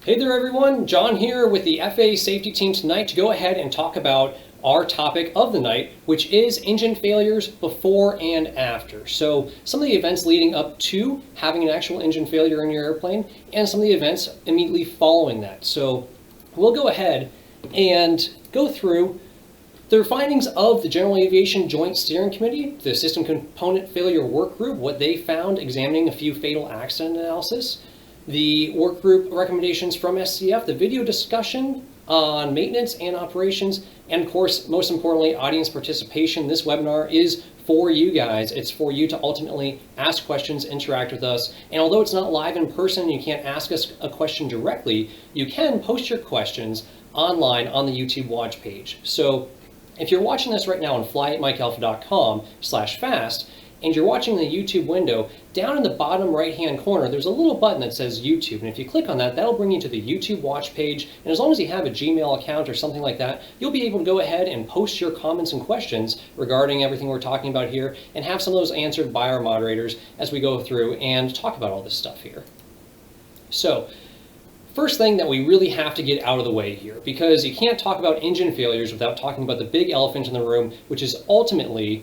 Hey there everyone, John here with the FAA safety team tonight to go ahead and talk about our topic of the night, which is engine failures before and after. So some of the events leading up to having an actual engine failure in your airplane and some of the events immediately following that. So we'll go ahead and go through the findings of the General Aviation Joint Steering Committee, the System Component Failure Work Group, what they found examining a few fatal accident analysis, the work group recommendations from SCF, the video discussion on maintenance and operations, and of course, most importantly, audience participation. This webinar is for you guys. It's for you to ultimately ask questions, interact with us, and although it's not live in person, you can't ask us a question directly, you can post your questions online on the YouTube watch page. So if you're watching this right now on fly@mikealpha.com/fast, and you're watching the YouTube window, down in the bottom right-hand corner, there's a little button that says YouTube. And if you click on that, that'll bring you to the YouTube watch page. And as long as you have a Gmail account or something like that, you'll be able to go ahead and post your comments and questions regarding everything we're talking about here and have some of those answered by our moderators as we go through and talk about all this stuff here. So, first thing that we really have to get out of the way here, because you can't talk about engine failures without talking about the big elephant in the room, which is ultimately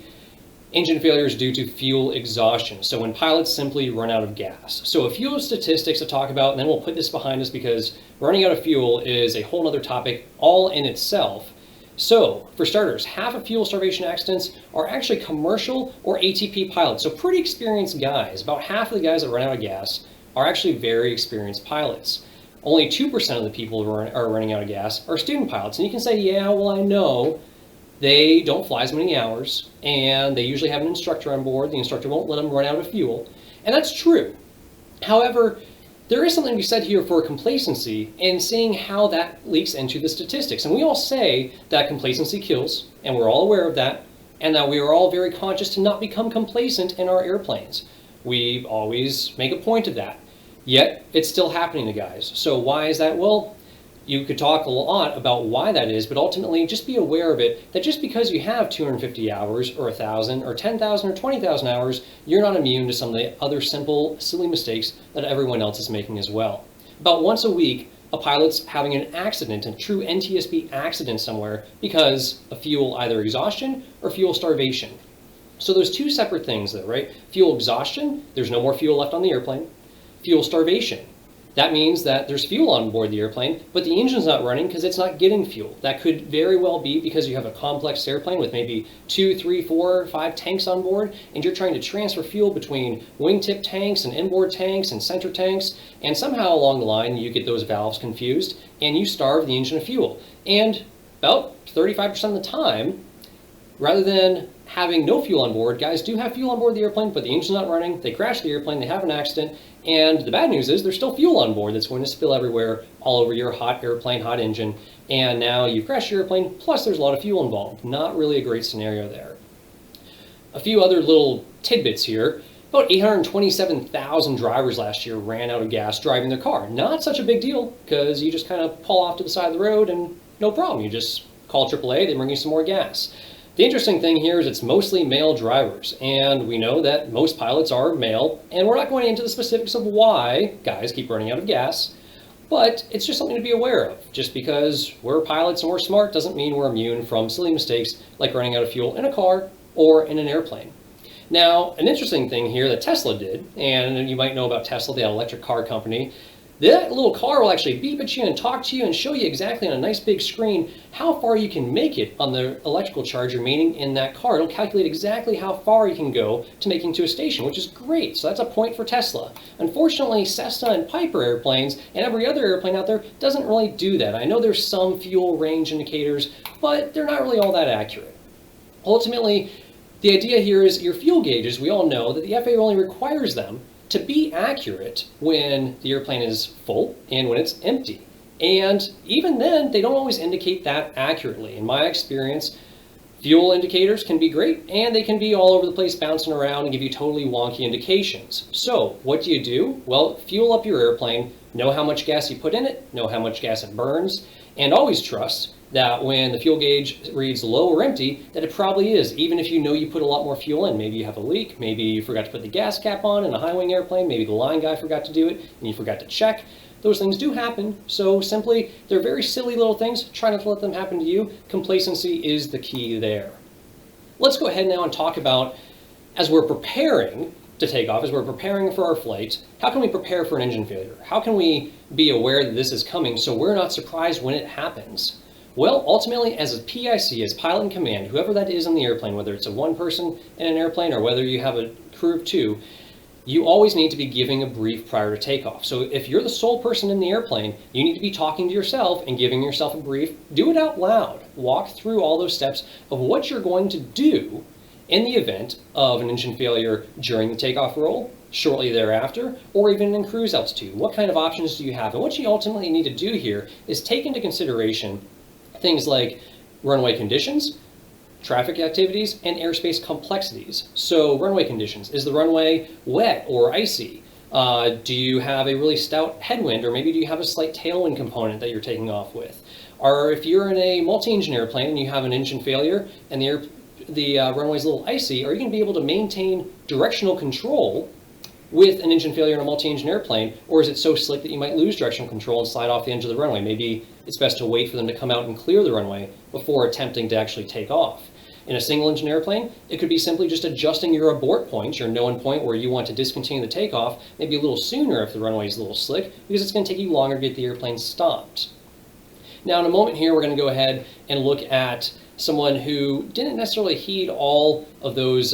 engine failures due to fuel exhaustion. So when pilots simply run out of gas. So a few statistics to talk about, and then we'll put this behind us because running out of fuel is a whole other topic all in itself. So for starters, half of fuel starvation accidents are actually commercial or ATP pilots. So pretty experienced guys. About half of the guys that run out of gas are actually very experienced pilots. Only 2% of the people who are running out of gas are student pilots. And you can say, yeah, well, I know they don't fly as many hours, and they usually have an instructor on board. The instructor won't let them run out of fuel, and that's true. However, there is something to be said here for complacency and seeing how that leaks into the statistics. And we all say that complacency kills, and we're all aware of that, and that we are all very conscious to not become complacent in our airplanes. We always make a point of that, yet it's still happening to guys. So why is that? Well, you could talk a lot about why that is, but ultimately just be aware of it, that just because you have 250 hours or 1,000 or 10,000 or 20,000 hours, you're not immune to some of the other simple, silly mistakes that everyone else is making as well. About once a week, a pilot's having an accident, a true NTSB accident somewhere because of fuel either exhaustion or fuel starvation. So there's two separate things though, right? Fuel exhaustion, there's no more fuel left on the airplane. Fuel starvation. That means that there's fuel on board the airplane, but the engine's not running because it's not getting fuel. That could very well be because you have a complex airplane with maybe 2, 3, 4, 5 tanks on board, and you're trying to transfer fuel between wingtip tanks and inboard tanks and center tanks, and somehow along the line you get those valves confused and you starve the engine of fuel. And about 35% of the time, rather than having no fuel on board, guys do have fuel on board the airplane, but the engine's not running, they crash the airplane, they have an accident, and the bad news is there's still fuel on board that's going to spill everywhere, all over your hot airplane, hot engine, and now you've crashed your airplane, plus there's a lot of fuel involved. Not really a great scenario there. A few other little tidbits here. About 827,000 drivers last year ran out of gas driving their car. Not such a big deal, because you just kind of pull off to the side of the road and no problem. You just call AAA, they bring you some more gas. The interesting thing here is it's mostly male drivers, and we know that most pilots are male, and we're not going into the specifics of why guys keep running out of gas, but it's just something to be aware of. Just because we're pilots and we're smart doesn't mean we're immune from silly mistakes like running out of fuel in a car or in an airplane. Now, an interesting thing here that Tesla did, and you might know about Tesla, the electric car company, that little car will actually beep at you and talk to you and show you exactly on a nice big screen how far you can make it on the electrical charge remaining in that car. It'll calculate exactly how far you can go to making to a station, which is great. So that's a point for Tesla. Unfortunately, Cessna and Piper airplanes and every other airplane out there doesn't really do that. I know there's some fuel range indicators, but they're not really all that accurate. Ultimately, the idea here is your fuel gauges, we all know that the FAA only requires them to be accurate when the airplane is full and when it's empty. And even then, they don't always indicate that accurately. In my experience, fuel indicators can be great, and they can be all over the place bouncing around and give you totally wonky indications. So what do? Well, fuel up your airplane, know how much gas you put in it, know how much gas it burns, and always trust that when the fuel gauge reads low or empty, that it probably is, even if you know you put a lot more fuel in. Maybe you have a leak, maybe you forgot to put the gas cap on in a high wing airplane, maybe the line guy forgot to do it and you forgot to check. those things do happen. So simply, they're very silly little things. Try not to let them happen to you. Complacency is the key there. Let's go ahead now and talk about, as we're preparing to take off, as we're preparing for our flight, how can we prepare for an engine failure? How can we be aware that this is coming so we're not surprised when it happens? Well, ultimately, as a PIC, as pilot in command, whoever that is on the airplane, whether it's a one person in an airplane or whether you have a crew of two, you always need to be giving a brief prior to takeoff. So if you're the sole person in the airplane, you need to be talking to yourself and giving yourself a brief. Do it out loud. Walk through all those steps of what you're going to do in the event of an engine failure during the takeoff roll, shortly thereafter, or even in cruise altitude. What kind of options do you have? And what you ultimately need to do here is take into consideration things like runway conditions, traffic activities, and airspace complexities. So runway conditions, is the runway wet or icy? Do you have a really stout headwind, or maybe do you have a slight tailwind component that you're taking off with? Or if you're in a multi-engine airplane and you have an engine failure and the runway's a little icy, are you going to be able to maintain directional control with an engine failure in a multi-engine airplane, or is it so slick that you might lose directional control and slide off the edge of the runway? Maybe it's best to wait for them to come out and clear the runway before attempting to actually take off. In a single engine airplane, it could be simply just adjusting your abort point, your known point where you want to discontinue the takeoff, maybe a little sooner if the runway is a little slick, because it's going to take you longer to get the airplane stopped. Now in a moment here, we're going to go ahead and look at someone who didn't necessarily heed all of those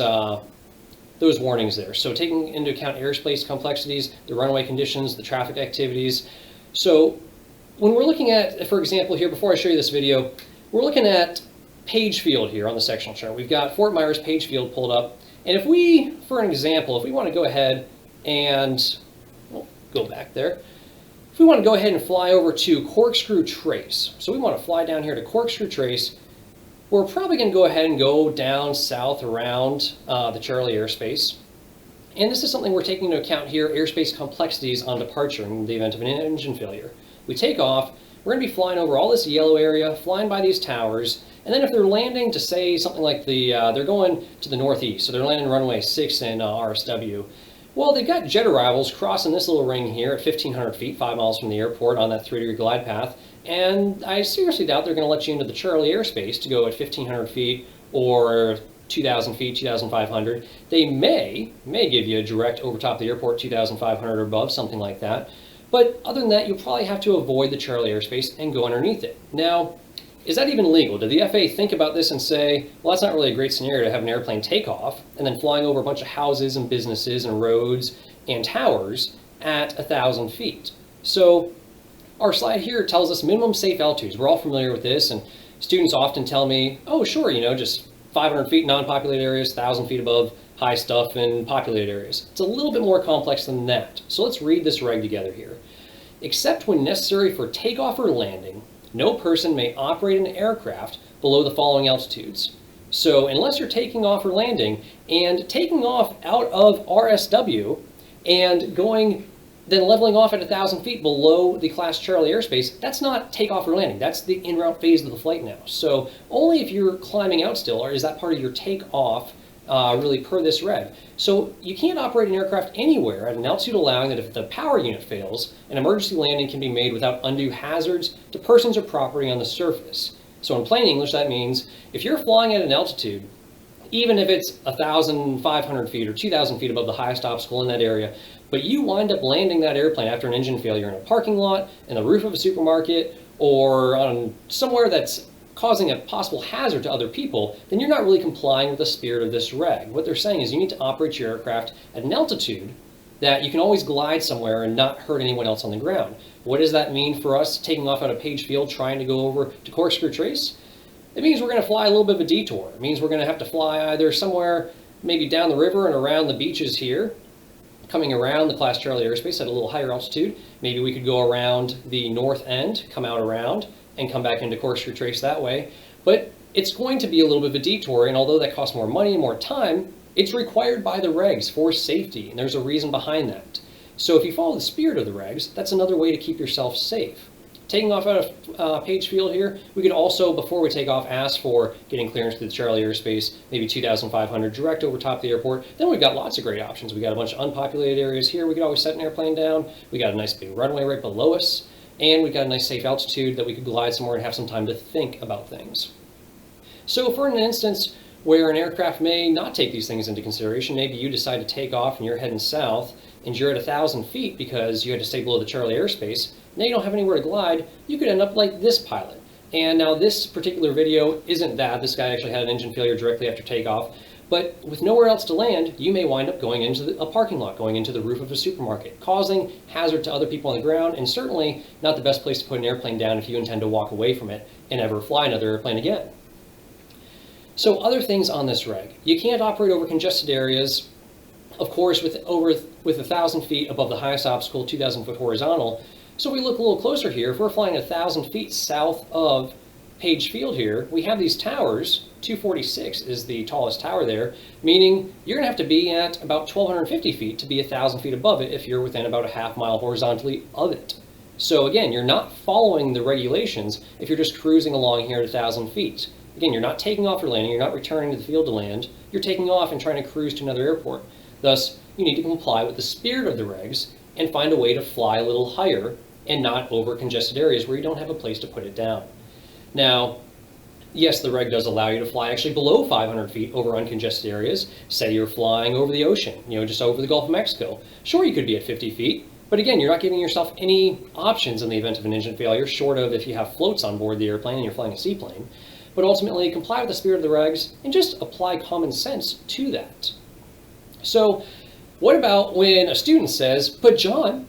warnings there. So taking into account airspace complexities, the runway conditions, the traffic activities. So when we're looking at, for example here, before I show you this video, we're looking at Page Field here on the sectional chart. We've got Fort Myers Page Field pulled up. And if we, for an example, if we want to go ahead and, go back there. If we want to go ahead and fly over to Corkscrew Trace. So we want to fly down here to Corkscrew Trace. We're probably going to go ahead and go down south around the Charlie airspace. And this is something we're taking into account here, airspace complexities on departure in the event of an engine failure. We take off, we're going to be flying over all this yellow area, flying by these towers, and then if they're landing to say something like they're going to the northeast, so they're landing runway 6 in RSW, well, they've got jet arrivals crossing this little ring here at 1,500 feet, 5 miles from the airport on that 3-degree glide path, and I seriously doubt they're going to let you into the Charlie airspace to go at 1,500 feet or 2,000 feet, 2,500. They may give you a direct over top the airport, 2,500 or above, something like that. But other than that, you'll probably have to avoid the Charlie airspace and go underneath it. Now, is that even legal? Did the FAA think about this and say, well, that's not really a great scenario to have an airplane take off and then flying over a bunch of houses and businesses and roads and towers at 1,000 feet? So our slide here tells us minimum safe altitudes. We're all familiar with this, and students often tell me, oh, sure, just 500 feet non-populated areas, 1,000 feet above high stuff in populated areas. It's a little bit more complex than that. So let's read this reg together here. Except when necessary for takeoff or landing, no person may operate an aircraft below the following altitudes. So unless you're taking off or landing, and taking off out of RSW and then leveling off at 1,000 feet below the Class Charlie airspace, that's not takeoff or landing. That's the en route phase of the flight now. So only if you're climbing out still, or is that part of your takeoff really per this reg. So you can't operate an aircraft anywhere at an altitude allowing that if the power unit fails, an emergency landing can be made without undue hazards to persons or property on the surface. So in plain English, that means if you're flying at an altitude, even if it's 1,500 feet or 2,000 feet above the highest obstacle in that area, but you wind up landing that airplane after an engine failure in a parking lot, in the roof of a supermarket, or on somewhere that's causing a possible hazard to other people, then you're not really complying with the spirit of this reg. What they're saying is you need to operate your aircraft at an altitude that you can always glide somewhere and not hurt anyone else on the ground. What does that mean for us taking off out of Page Field trying to go over to Corkscrew Trace? It means we're going to fly a little bit of a detour. It means we're going to have to fly either somewhere maybe down the river and around the beaches here, coming around the Class Charlie airspace at a little higher altitude. Maybe we could go around the north end, come out around, and come back into Corkscrew Trace that way. But it's going to be a little bit of a detour, and although that costs more money and more time, it's required by the regs for safety, and there's a reason behind that. So if you follow the spirit of the regs, that's another way to keep yourself safe. taking off out of Page Field here, we could also, before we take off, ask for getting clearance to the Charlie airspace, maybe 2,500 direct over top the airport. Then we've got lots of great options. We got a bunch of unpopulated areas here. We could always set an airplane down. We got a nice big runway right below us, and we've got a nice safe altitude that we could glide somewhere and have some time to think about things. So for an instance where an aircraft may not take these things into consideration, maybe you decide to take off and you're heading south and you're at 1,000 feet because you had to stay below the Charlie airspace, now you don't have anywhere to glide, you could end up like this pilot. And now this particular video isn't that. This guy actually had an engine failure directly after takeoff, but with nowhere else to land, you may wind up going into a parking lot, going into the roof of a supermarket, causing hazard to other people on the ground, and certainly not the best place to put an airplane down if you intend to walk away from it and never fly another airplane again. So other things on this reg. You can't operate over congested areas, of course, with 1,000 feet above the highest obstacle, 2,000 foot horizontal. So we look a little closer here. If we're flying 1,000 feet south of Page Field here, we have these towers. 246 is the tallest tower there, meaning you're going to have to be at about 1,250 feet to be 1,000 feet above it if you're within about a half mile horizontally of it. So again, you're not following the regulations if you're just cruising along here at 1,000 feet. Again, you're not taking off or landing, you're not returning to the field to land, you're taking off and trying to cruise to another airport. Thus, you need to comply with the spirit of the regs and find a way to fly a little higher and not over congested areas where you don't have a place to put it down. Now, yes, the reg does allow you to fly actually below 500 feet over uncongested areas. Say you're flying over the ocean, just over the Gulf of Mexico. Sure, you could be at 50 feet, but again, you're not giving yourself any options in the event of an engine failure, short of if you have floats on board the airplane and you're flying a seaplane. But ultimately, comply with the spirit of the regs and just apply common sense to that. So, what about when a student says, but John,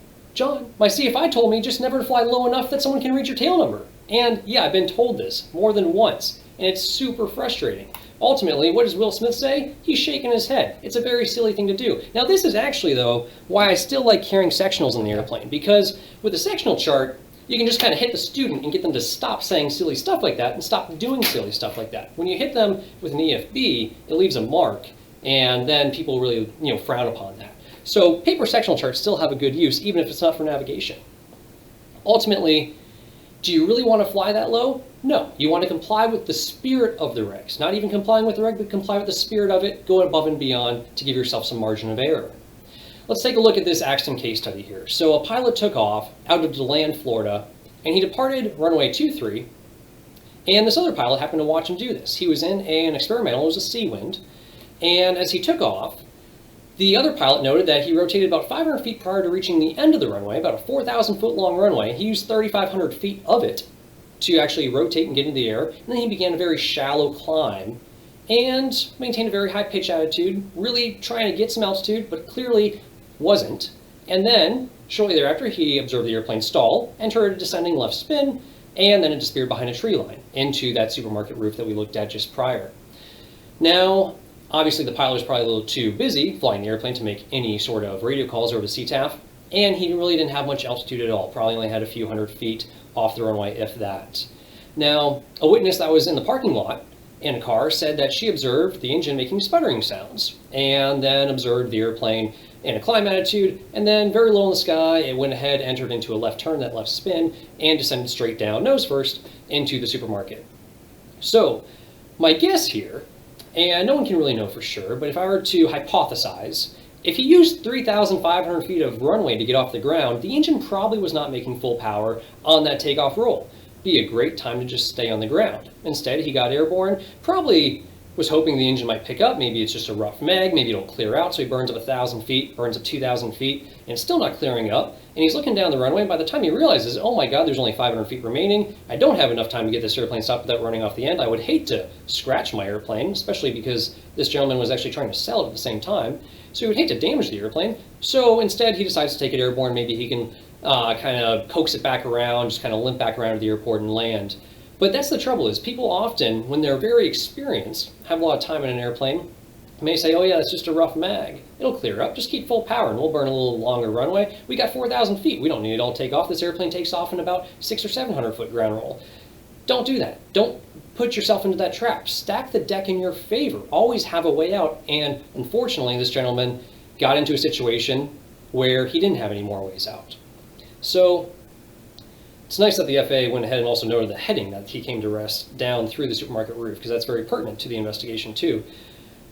my CFI told me just never to fly low enough that someone can reach your tail number. And yeah, I've been told this more than once, and it's super frustrating. Ultimately, what does Will Smith say? He's shaking his head. It's a very silly thing to do. Now, this is actually, though, why I still like carrying sectionals in the airplane, because with a sectional chart, you can just kind of hit the student and get them to stop saying silly stuff like that and stop doing silly stuff like that. When you hit them with an EFB, it leaves a mark, and then people really, frown upon that. So paper sectional charts still have a good use, even if it's not for navigation. Ultimately, do you really want to fly that low? No. You want to comply with the spirit of the regs. Not even complying with the reg, but comply with the spirit of it, go above and beyond to give yourself some margin of error. Let's take a look at this accident case study here. So a pilot took off out of DeLand, Florida, and he departed runway 23, and this other pilot happened to watch him do this. He was in an experimental, it was a sea wind, and as he took off, the other pilot noted that he rotated about 500 feet prior to reaching the end of the runway, about a 4,000 foot long runway. He used 3,500 feet of it to actually rotate and get into the air, and then he began a very shallow climb and maintained a very high pitch attitude, really trying to get some altitude, but clearly wasn't. And then, shortly thereafter, he observed the airplane stall, enter a descending left spin, and then it disappeared behind a tree line into that supermarket roof that we looked at just prior. Now, obviously the pilot was probably a little too busy flying the airplane to make any sort of radio calls over the CTAF, and he really didn't have much altitude at all, probably only had a few hundred feet off the runway, if that. Now, a witness that was in the parking lot in a car said that she observed the engine making sputtering sounds, and then observed the airplane in a climb attitude, and then very low in the sky, it went ahead, entered into a left turn, that left spin, and descended straight down, nose first, into the supermarket. So, my guess here, and no one can really know for sure, but if I were to hypothesize, if he used 3,500 feet of runway to get off the ground, the engine probably was not making full power on that takeoff roll. Be a great time to just stay on the ground. Instead, he got airborne, probably was hoping the engine might pick up. Maybe it's just a rough mag, maybe it'll clear out, so he burns up 1,000 feet, burns up 2,000 feet, and it's still not clearing up. And he's looking down the runway, and by the time he realizes, oh my god, there's only 500 feet remaining, I don't have enough time to get this airplane stopped without running off the end. I would hate to scratch my airplane, especially because this gentleman was actually trying to sell it at the same time, so he would hate to damage the airplane. So instead, he decides to take it airborne. Maybe he can kind of coax it back around, just kind of limp back around to the airport and land. But that's the trouble, is people often, when they're very experienced, have a lot of time in an airplane, may say, oh yeah, it's just a rough mag. It'll clear up, just keep full power and we'll burn a little longer runway. We got 4,000 feet, we don't need it all to take off. This airplane takes off in about 600 or 700 foot ground roll. Don't do that. Don't put yourself into that trap. Stack the deck in your favor. Always have a way out. And unfortunately, this gentleman got into a situation where he didn't have any more ways out. So, It's nice that the FAA went ahead and also noted the heading that he came to rest down through the supermarket roof, because that's very pertinent to the investigation too.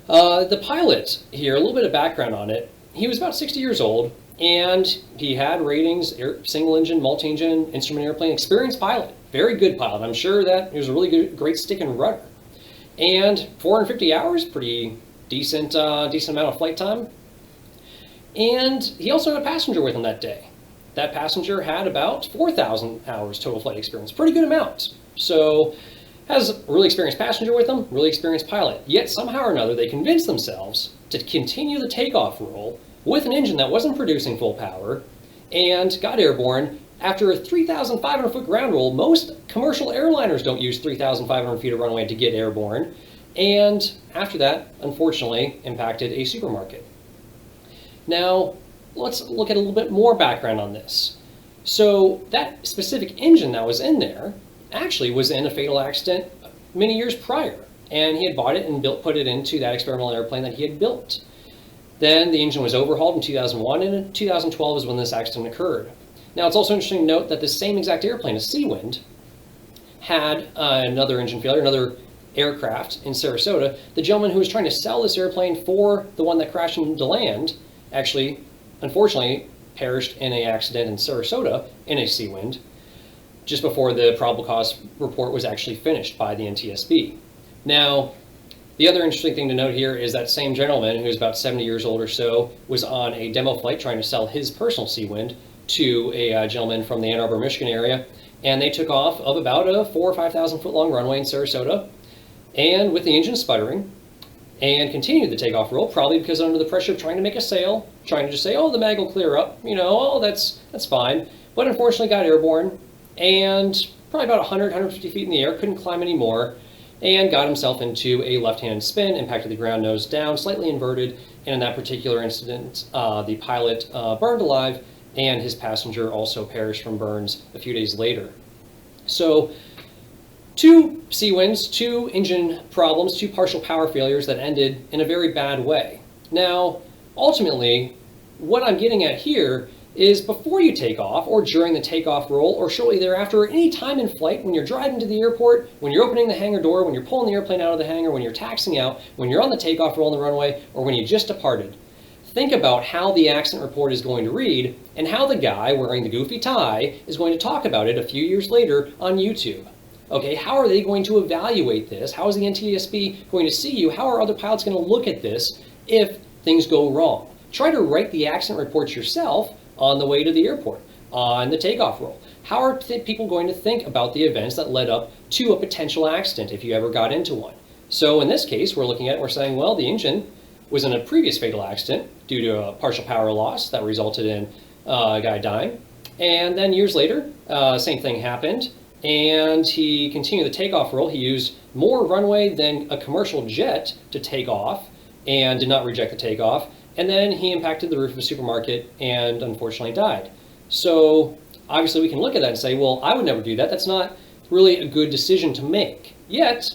The pilot here, a little bit of background on it. He was about 60 years old, and he had ratings, single engine, multi-engine, instrument airplane, experienced pilot, very good pilot. I'm sure that he was a really good, great stick and rudder. And 450 hours, pretty decent amount of flight time. And he also had a passenger with him that day. That passenger had about 4,000 hours total flight experience, pretty good amount. So has a really experienced passenger with them, really experienced pilot. Yet somehow or another, they convinced themselves to continue the takeoff roll with an engine that wasn't producing full power and got airborne after a 3,500 foot ground roll. Most commercial airliners don't use 3,500 feet of runway to get airborne. And after that, unfortunately, impacted a supermarket. Now, let's look at a little bit more background on this. So that specific engine that was in there actually was in a fatal accident many years prior, and he had bought it and put it into that experimental airplane that he had built. Then the engine was overhauled in 2001, and in 2012 is when this accident occurred. Now, it's also interesting to note that the same exact airplane, a Seawind, had another engine failure, another aircraft in Sarasota. The gentleman who was trying to sell this airplane for the one that crashed into land actually, unfortunately, perished in an accident in Sarasota in a Seawind just before the probable cause report was actually finished by the NTSB. Now, the other interesting thing to note here is that same gentleman, who's about 70 years old or so, was on a demo flight trying to sell his personal Seawind to a gentleman from the Ann Arbor, Michigan area, and they took off of about a 4,000 or 5,000 foot long runway in Sarasota, and with the engine sputtering, and continued the takeoff roll, probably because under the pressure of trying to make a sale, trying to just say, oh, the mag will clear up, you know, oh, that's fine. But unfortunately got airborne, and probably about 100, 150 feet in the air, couldn't climb anymore, and got himself into a left-handed spin, impacted the ground nose down, slightly inverted, and in that particular incident, the pilot burned alive, and his passenger also perished from burns a few days later. So, 2 Seawinds, 2 engine problems, 2 partial power failures that ended in a very bad way. Now, ultimately, what I'm getting at here is before you take off, or during the takeoff roll, or shortly thereafter, or any time in flight, when you're driving to the airport, when you're opening the hangar door, when you're pulling the airplane out of the hangar, when you're taxiing out, when you're on the takeoff roll on the runway, or when you just departed, think about how the accident report is going to read, and how the guy wearing the goofy tie is going to talk about it a few years later on YouTube. Okay, how are they going to evaluate this? How is the NTSB going to see you? How are other pilots going to look at this if things go wrong? Try to write the accident reports yourself on the way to the airport, on the takeoff roll. How are people going to think about the events that led up to a potential accident if you ever got into one? So in this case, we're looking at it, we're saying, well, the engine was in a previous fatal accident due to a partial power loss that resulted in a guy dying. And then years later, same thing happened. And he continued the takeoff roll. He used more runway than a commercial jet to take off and did not reject the takeoff. And then he impacted the roof of a supermarket and unfortunately died. So obviously we can look at that and say, well, I would never do that. That's not really a good decision to make. Yet,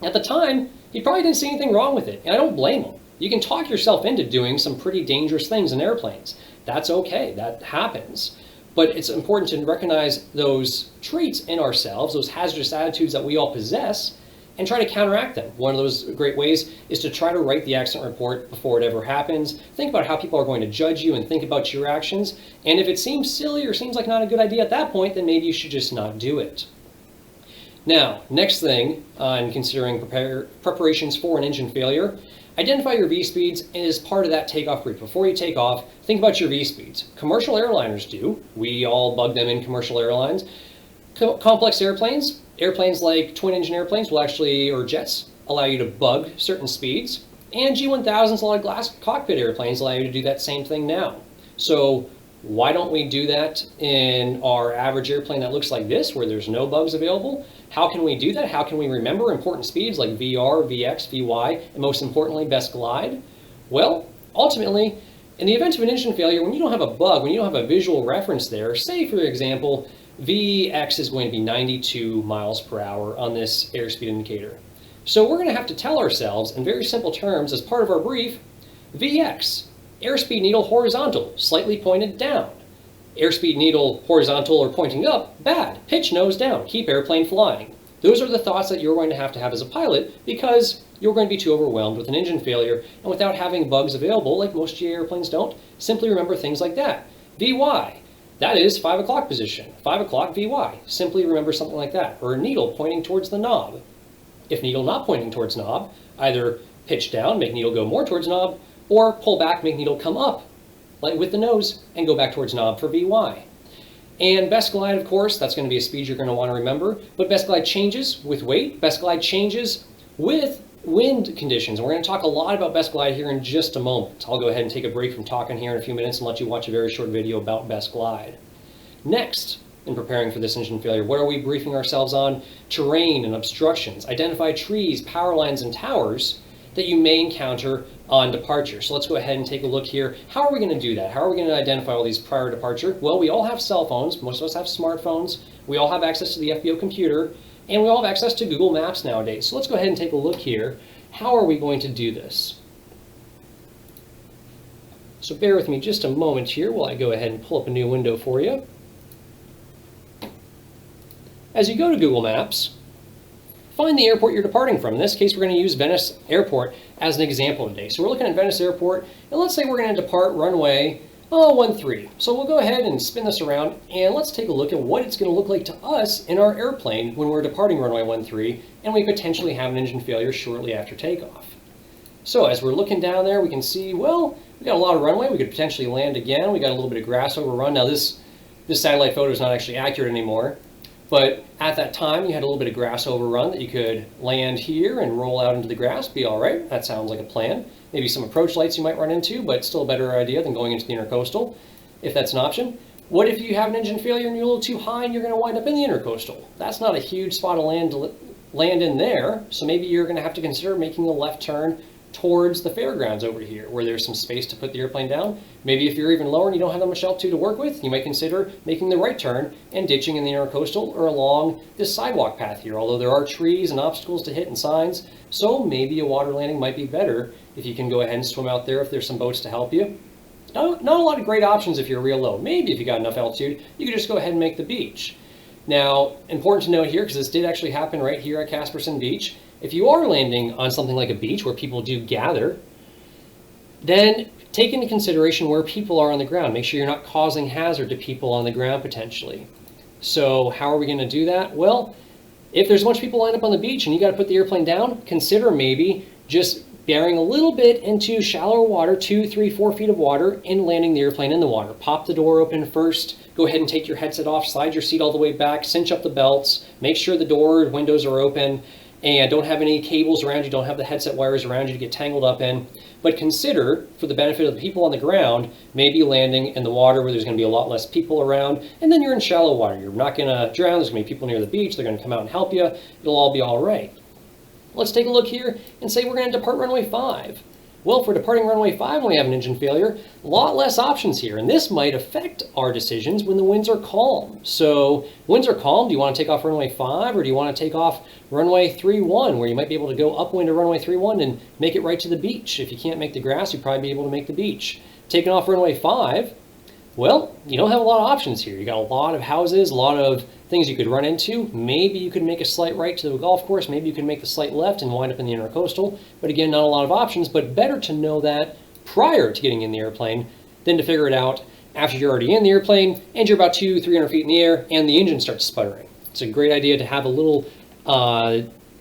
at the time, he probably didn't see anything wrong with it. And I don't blame him. You can talk yourself into doing some pretty dangerous things in airplanes. That's okay. That happens. But it's important to recognize those traits in ourselves, those hazardous attitudes that we all possess, and try to counteract them. One of those great ways is to try to write the accident report before it ever happens. Think about how people are going to judge you and think about your actions. And if it seems silly or seems like not a good idea at that point, then maybe you should just not do it. Now, next thing in considering preparations for an engine failure, identify your V-speeds as part of that takeoff brief. Before you take off, think about your V-speeds. Commercial airliners do. We all bug them in commercial airlines. Complex airplanes, airplanes like twin-engine airplanes will actually, or jets, allow you to bug certain speeds. And G1000s, a lot of glass cockpit airplanes allow you to do that same thing now. So why don't we do that in our average airplane that looks like this, where there's no bugs available? How can we do that? How can we remember important speeds like VR, VX, VY, and most importantly, best glide? Well, ultimately, in the event of an engine failure, when you don't have a bug, when you don't have a visual reference there, say for example, VX is going to be 92 miles per hour on this airspeed indicator. So we're going to have to tell ourselves in very simple terms as part of our brief, VX, airspeed needle horizontal, slightly pointed down. Airspeed needle horizontal or pointing up, bad. Pitch nose down, keep airplane flying. Those are the thoughts that you're going to have as a pilot because you're going to be too overwhelmed with an engine failure, and without having bugs available, like most GA airplanes don't, simply remember things like that. VY, that is 5 o'clock position. 5 o'clock VY, simply remember something like that. Or a needle pointing towards the knob. If needle not pointing towards knob, either pitch down, make needle go more towards knob, or pull back, make needle come up, like with the nose, and go back towards knob for VY. And best glide, of course, that's going to be a speed you're going to want to remember, but best glide changes with weight, best glide changes with wind conditions. And we're going to talk a lot about best glide here in just a moment. I'll go ahead and take a break from talking here in a few minutes and let you watch a very short video about best glide. Next, in preparing for this engine failure, what are we briefing ourselves on? Terrain and obstructions. Identify trees, power lines, and towers that you may encounter on departure. So let's go ahead and take a look here. How are we going to do that? How are we going to identify all these prior to departure? Well, we all have cell phones. Most of us have smartphones. We all have access to the FBO computer, and we all have access to Google Maps nowadays. So let's go ahead and take a look here. How are we going to do this? So bear with me just a moment here while I go ahead and pull up a new window for you. As you go to Google Maps, find the airport you're departing from. In this case, we're going to use Venice Airport as an example today. So we're looking at Venice Airport, and let's say we're going to depart runway 13. So we'll go ahead and spin this around, and let's take a look at what it's going to look like to us in our airplane when we're departing runway 13, and we potentially have an engine failure shortly after takeoff. So as we're looking down there, we can see, well, we got a lot of runway. We could potentially land again. We got a little bit of grass overrun. Now this satellite photo is not actually accurate anymore. But at that time, you had a little bit of grass overrun that you could land here and roll out into the grass, be all right. That sounds like a plan. Maybe some approach lights you might run into, but still a better idea than going into the intercoastal, if that's an option. What if you have an engine failure and you're a little too high and you're going to wind up in the intercoastal? That's not a huge spot of land to land in there, so maybe you're going to have to consider making a left turn towards the fairgrounds over here, where there's some space to put the airplane down. Maybe if you're even lower and you don't have that much altitude to work with, you might consider making the right turn and ditching in the intercoastal or along this sidewalk path here, although there are trees and obstacles to hit and signs, so maybe a water landing might be better if you can go ahead and swim out there if there's some boats to help you. Not a lot of great options if you're real low. Maybe if you got enough altitude, you could just go ahead and make the beach. Now, important to note here, because this did actually happen right here at Casperson Beach, if you are landing on something like a beach where people do gather, then take into consideration where people are on the ground. Make sure you're not causing hazard to people on the ground potentially. So how are we going to do that? Well, if there's a bunch of people lined up on the beach and you got to put the airplane down, consider maybe just bearing a little bit into shallower water, 2, 3, 4 feet of water, and landing the airplane in the water. Pop the door open first, go ahead and take your headset off, slide your seat all the way back, cinch up the belts, make sure the door windows are open, and don't have any cables around you, don't have the headset wires around you to get tangled up in. But consider, for the benefit of the people on the ground, maybe landing in the water where there's going to be a lot less people around, and then you're in shallow water. You're not going to drown, there's going to be people near the beach, they're going to come out and help you, it'll all be all right. Let's take a look here and say we're going to depart runway 5. Well, if we're departing runway 5 and we have an engine failure, a lot less options here, and this might affect our decisions when the winds are calm. So, winds are calm, do you want to take off runway 5 or do you want to take off runway 31, where you might be able to go upwind to runway 31 and make it right to the beach? If you can't make the grass, you'd probably be able to make the beach. Taking off runway 5, well, you don't have a lot of options here. You got a lot of houses, a lot of things you could run into. Maybe you could make a slight right to the golf course. Maybe you could make the slight left and wind up in the intercoastal. But again, not a lot of options, but better to know that prior to getting in the airplane than to figure it out after you're already in the airplane and you're about 200-300 feet in the air and the engine starts sputtering. It's a great idea to have a little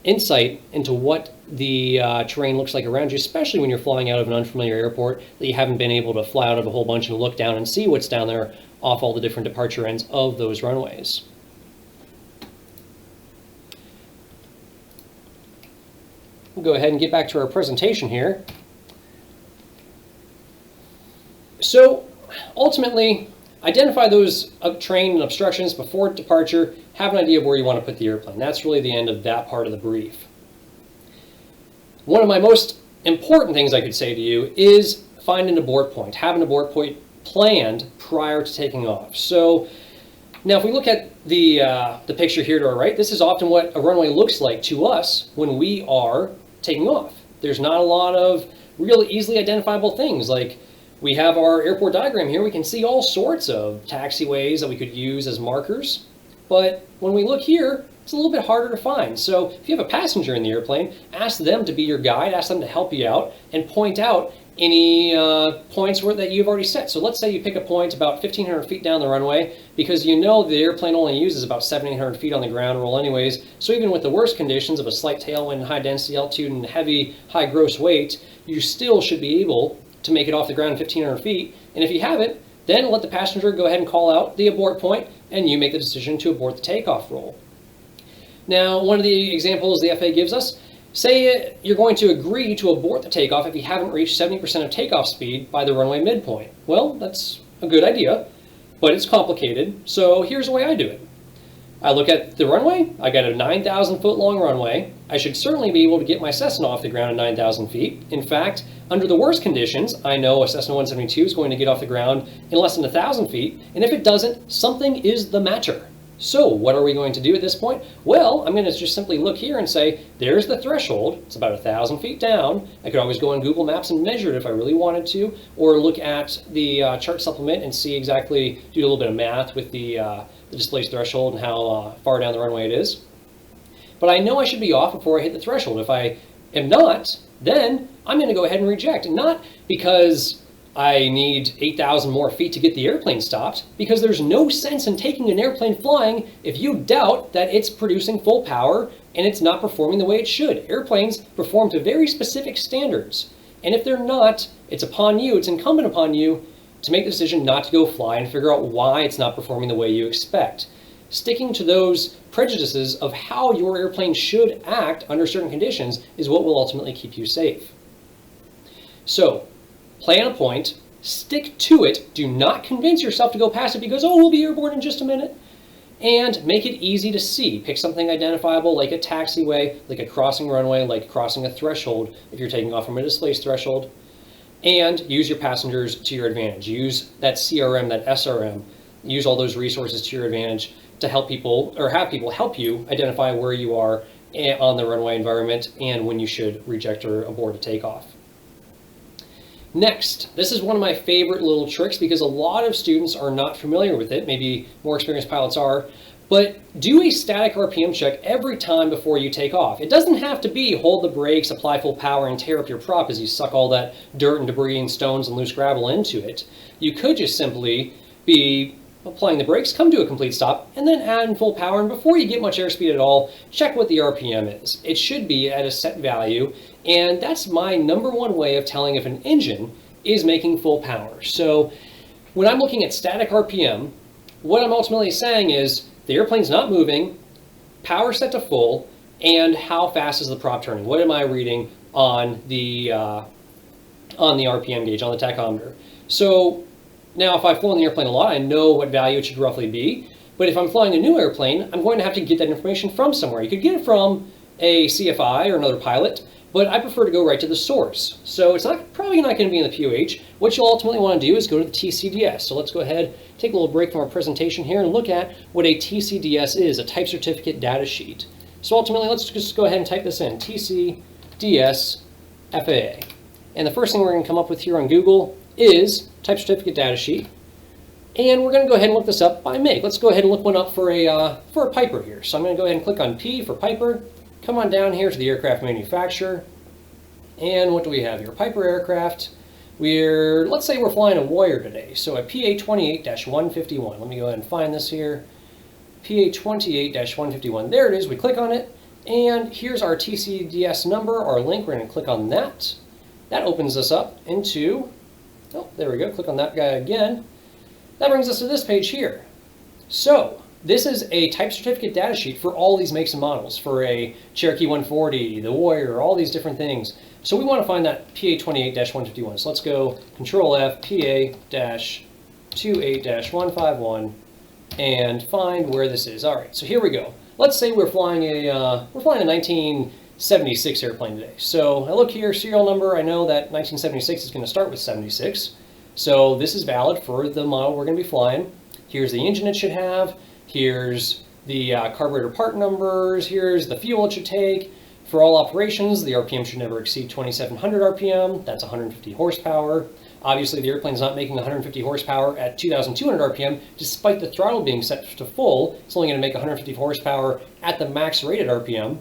insight into what the terrain looks like around you, especially when you're flying out of an unfamiliar airport that you haven't been able to fly out of a whole bunch and look down and see what's down there off all the different departure ends of those runways. We'll go ahead and get back to our presentation here. So ultimately, identify those terrain and obstructions before departure, have an idea of where you want to put the airplane. That's really the end of that part of the brief. One of my most important things I could say to you is find an abort point. Have an abort point planned prior to taking off. So now if we look at the picture here to our right, this is often what a runway looks like to us when we are taking off. There's not a lot of really easily identifiable things like we have our airport diagram here. We can see all sorts of taxiways that we could use as markers. But when we look here, it's a little bit harder to find. So if you have a passenger in the airplane, ask them to be your guide, ask them to help you out, and point out any points that you've already set. So let's say you pick a point about 1,500 feet down the runway, because you know the airplane only uses about 1,700 feet on the ground roll anyways. So even with the worst conditions of a slight tailwind, high density altitude, and heavy, high gross weight, you still should be able to make it off the ground 1,500 feet. And if you haven't, then let the passenger go ahead and call out the abort point, and you make the decision to abort the takeoff roll. Now, one of the examples the FAA gives us, say you're going to agree to abort the takeoff if you haven't reached 70% of takeoff speed by the runway midpoint. Well, that's a good idea, but it's complicated, so here's the way I do it. I look at the runway. I got a 9,000 foot long runway. I should certainly be able to get my Cessna off the ground at 9,000 feet. In fact, under the worst conditions, I know a Cessna 172 is going to get off the ground in less than 1,000 feet, and if it doesn't, something is the matter. So what are we going to do at this point? Well, I'm going to just simply look here and say, there's the threshold. It's about 1,000 feet down. I could always go on Google Maps and measure it if I really wanted to, or look at the chart supplement and see exactly, do a little bit of math with the displaced threshold and how far down the runway it is. But I know I should be off before I hit the threshold. If I am not, then I'm going to go ahead and reject. And not because I need 8,000 more feet to get the airplane stopped, because there's no sense in taking an airplane flying if you doubt that it's producing full power and it's not performing the way it should. Airplanes perform to very specific standards. And if they're not, it's upon you, it's incumbent upon you to make the decision not to go fly and figure out why it's not performing the way you expect. Sticking to those prejudices of how your airplane should act under certain conditions is what will ultimately keep you safe. So, plan a point, stick to it, do not convince yourself to go past it because, oh, we'll be airborne in just a minute, and make it easy to see. Pick something identifiable like a taxiway, like a crossing runway, like crossing a threshold if you're taking off from a displaced threshold, and use your passengers to your advantage. Use that CRM, that SRM, use all those resources to your advantage to help people, or have people help you identify where you are on the runway environment and when you should reject or abort a takeoff. Next, this is one of my favorite little tricks because a lot of students are not familiar with it, maybe more experienced pilots are, but do a static RPM check every time before you take off. It doesn't have to be hold the brakes, apply full power, and tear up your prop as you suck all that dirt and debris and stones and loose gravel into it. You could just simply be applying the brakes, come to a complete stop, and then add in full power, and before you get much airspeed at all, check what the RPM is. It should be at a set value, and that's my #1 way of telling if an engine is making full power. So when I'm looking at static RPM, what I'm ultimately saying is the airplane's not moving, power set to full, and how fast is the prop turning? What am I reading on the RPM gauge, on the tachometer? So now if I've flown the airplane a lot, I know what value it should roughly be, but if I'm flying a new airplane, I'm going to have to get that information from somewhere. You could get it from a CFI or another pilot, but I prefer to go right to the source. So it's probably not going to be in the POH. What you'll ultimately want to do is go to the TCDS. So let's go ahead, take a little break from our presentation here and look at what a TCDS is, a Type Certificate Data Sheet. So ultimately, let's just go ahead and type this in, TCDS FAA. And the first thing we're going to come up with here on Google is Type Certificate Data Sheet. And we're going to go ahead and look this up by make. Let's go ahead and look one up for a Piper here. So I'm going to go ahead and click on P for Piper. Come on down here to the aircraft manufacturer. And what do we have here? Piper aircraft. Let's say we're flying a Warrior today. So a PA-28-151. Let me go ahead and find this here. PA-28-151. There it is. We click on it. And here's our TCDS number, our link. We're going to click on that. That opens us up into, oh, there we go. Click on that guy again. That brings us to this page here. So this is a type certificate data sheet for all these makes and models, for a Cherokee 140, the Warrior, all these different things. So we want to find that PA-28-151. So let's go Control F, PA-28-151, and find where this is. All right, so here we go. Let's say we're flying a 1976 airplane today. So I look here, serial number. I know that 1976 is going to start with 76. So this is valid for the model we're going to be flying. Here's the engine it should have. Here's the carburetor part numbers. Here's the fuel it should take. For all operations, the RPM should never exceed 2,700 RPM. That's 150 horsepower. Obviously, the airplane's not making 150 horsepower at 2,200 RPM, despite the throttle being set to full. It's only going to make 150 horsepower at the max rated RPM.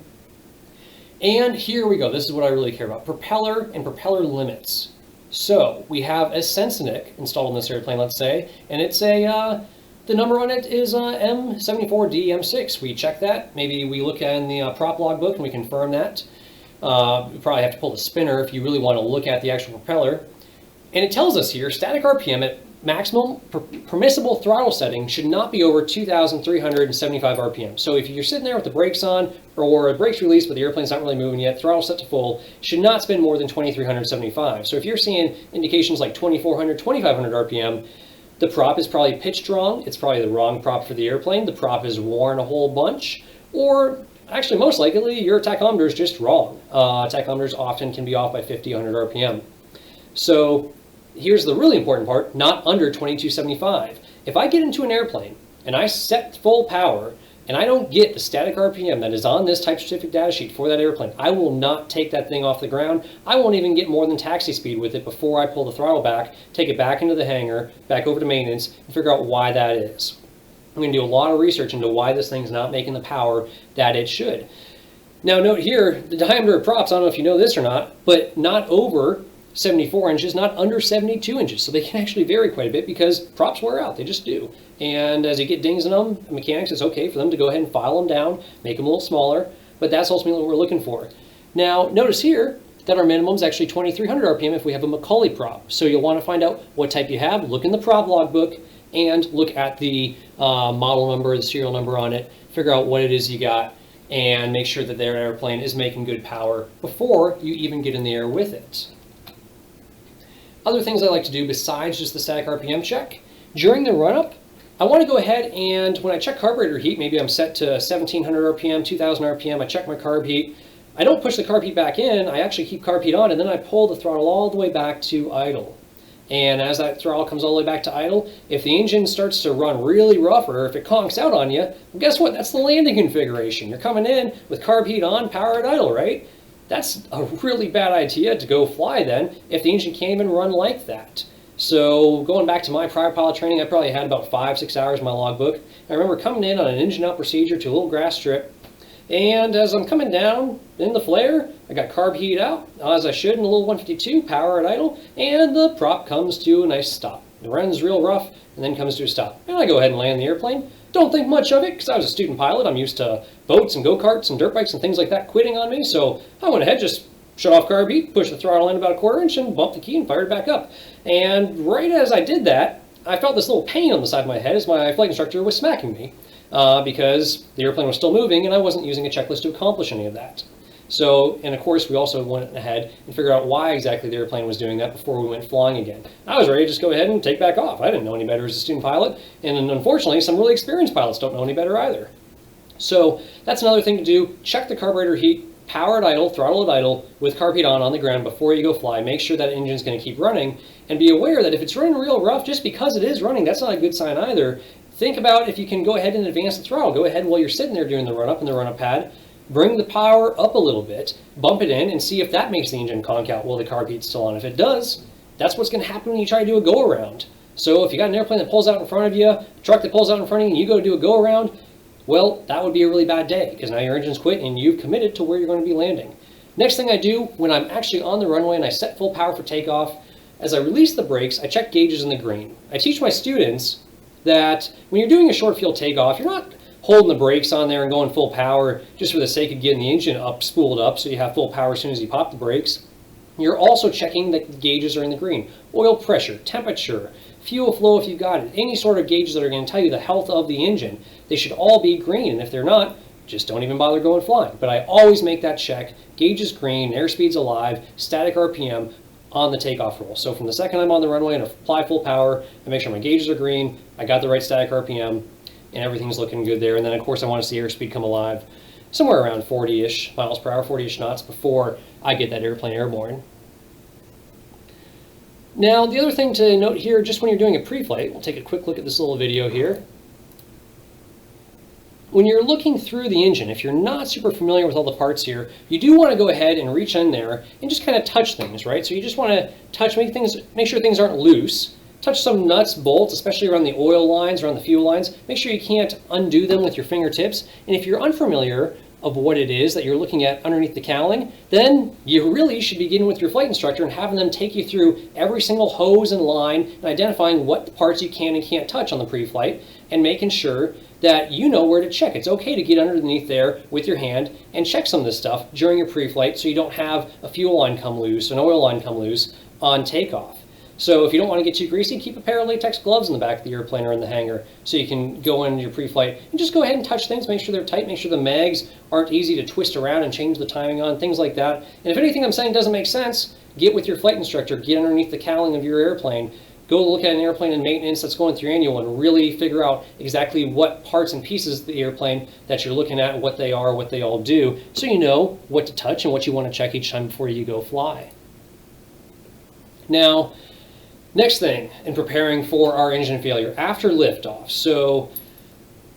And here we go. This is what I really care about. Propeller and propeller limits. So we have a Sensenik installed on this airplane, let's say, and it's a, the number on it is M74DM6. We check that. Maybe we look in the prop logbook and we confirm that. You probably have to pull the spinner if you really want to look at the actual propeller. And it tells us here, static RPM at maximum permissible throttle setting should not be over 2,375 RPM. So if you're sitting there with the brakes on, or a brakes released but the airplane's not really moving yet, throttle set to full, should not spin more than 2,375. So if you're seeing indications like 2,400, 2,500 RPM, the prop is probably pitched wrong. It's probably the wrong prop for the airplane. The prop is worn a whole bunch, or actually most likely your tachometer is just wrong. Tachometers often can be off by 50, 100 RPM. So here's the really important part, not under 2275. If I get into an airplane and I set full power and I don't get the static RPM that is on this type certificate data sheet for that airplane, I will not take that thing off the ground. I won't even get more than taxi speed with it before I pull the throttle back, take it back into the hangar, back over to maintenance, and figure out why that is. I'm going to do a lot of research into why this thing's not making the power that it should. Now note here, the diameter of props, I don't know if you know this or not, but not over 74 inches, not under 72 inches. So they can actually vary quite a bit because props wear out, they just do. And as you get dings in them, mechanics, it's okay for them to go ahead and file them down, make them a little smaller, but that's ultimately what we're looking for. Now, notice here that our minimum is actually 2,300 RPM if we have a Macaulay prop. So you'll want to find out what type you have, look in the prop logbook, and look at the model number, the serial number on it, figure out what it is you got, and make sure that their airplane is making good power before you even get in the air with it. Other things I like to do besides just the static RPM check, during the run-up, I want to go ahead and when I check carburetor heat, maybe I'm set to 1,700 RPM, 2,000 RPM, I check my carb heat. I don't push the carb heat back in, I actually keep carb heat on, and then I pull the throttle all the way back to idle. And as that throttle comes all the way back to idle, if the engine starts to run really rough or if it conks out on you, well, guess what? That's the landing configuration. You're coming in with carb heat on, power at idle, right? That's a really bad idea to go fly then if the engine can't even run like that. So going back to my prior pilot training, I probably had about 5-6 hours in my logbook. I remember coming in on an engine out procedure to a little grass strip, and as I'm coming down in the flare, I got carb heat out, as I should in a little 152, power at idle, and the prop comes to a nice stop. It runs real rough and then comes to a stop. And I go ahead and land the airplane. Don't think much of it because I was a student pilot. I'm used to boats and go-karts and dirt bikes and things like that quitting on me, so I went ahead, just shut off carb heat, pushed the throttle in about a 1/4 inch and bumped the key and fired back up. And right as I did that, I felt this little pain on the side of my head as my flight instructor was smacking me because the airplane was still moving and I wasn't using a checklist to accomplish any of that. So, and of course, we also went ahead and figured out why exactly the airplane was doing that before we went flying again. I was ready to just go ahead and take back off. I didn't know any better as a student pilot, and unfortunately, some really experienced pilots don't know any better either. So that's another thing to do. Check the carburetor heat, power at idle, throttle at idle, with carb heat on the ground before you go fly. Make sure that engine's going to keep running, and be aware that if it's running real rough, just because it is running, that's not a good sign either. Think about if you can go ahead and advance the throttle. Go ahead while you're sitting there doing the run-up in the run-up pad. Bring the power up a little bit, bump it in, and see if that makes the engine conk out while the carb heat's still on. If it does, that's what's going to happen when you try to do a go-around. So if you got an airplane that pulls out in front of you, a truck that pulls out in front of you, and you go do a go-around, well, that would be a really bad day because now your engine's quit and you've committed to where you're going to be landing. Next thing I do when I'm actually on the runway and I set full power for takeoff, as I release the brakes, I check gauges in the green. I teach my students that when you're doing a short field takeoff, you're not holding the brakes on there and going full power just for the sake of getting the engine up, spooled up, so you have full power as soon as you pop the brakes. You're also checking that the gauges are in the green. Oil pressure, temperature, fuel flow if you've got it, any sort of gauges that are going to tell you the health of the engine. They should all be green, and if they're not, just don't even bother going flying. But I always make that check. Gauges green, airspeed's alive, static RPM on the takeoff roll. So from the second I'm on the runway and apply full power, I make sure my gauges are green, I got the right static RPM, and everything's looking good there. And then of course I want to see airspeed come alive somewhere around 40-ish miles per hour, 40-ish knots before I get that airplane airborne. Now the other thing to note here, just when you're doing a pre-flight, we'll take a quick look at this little video here. when you're looking through the engine, if you're not super familiar with all the parts here, you do want to go ahead and reach in there and just kind of touch things, right? So you just want to touch, make sure things aren't loose. Touch some nuts, bolts, especially around the oil lines, around the fuel lines. Make sure you can't undo them with your fingertips. And if you're unfamiliar of what it is that you're looking at underneath the cowling, then you really should begin with your flight instructor and having them take you through every single hose and line and identifying what parts you can and can't touch on the pre-flight and making sure that you know where to check. It's okay to get underneath there with your hand and check some of this stuff during your pre-flight so you don't have a fuel line come loose, an oil line come loose on takeoff. So if you don't want to get too greasy, keep a pair of latex gloves in the back of the airplane or in the hangar so you can go into your pre-flight and just go ahead and touch things, make sure they're tight, make sure the mags aren't easy to twist around and change the timing on, things like that. And if anything I'm saying doesn't make sense, get with your flight instructor, get underneath the cowling of your airplane, go look at an airplane in maintenance that's going through your annual and really figure out exactly what parts and pieces of the airplane that you're looking at, what they are, what they all do, so you know what to touch and what you want to check each time before you go fly. Now, next thing in preparing for our engine failure after liftoff. So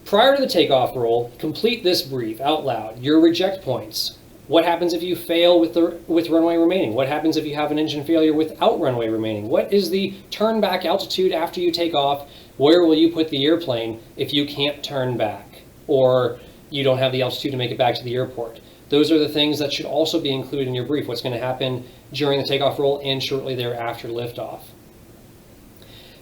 prior to the takeoff roll, complete this brief out loud. Your reject points. What happens if you fail with runway remaining? What happens if you have an engine failure without runway remaining? What is the turn back altitude after you take off? Where will you put the airplane if you can't turn back or you don't have the altitude to make it back to the airport? Those are the things that should also be included in your brief. What's going to happen during the takeoff roll and shortly thereafter liftoff.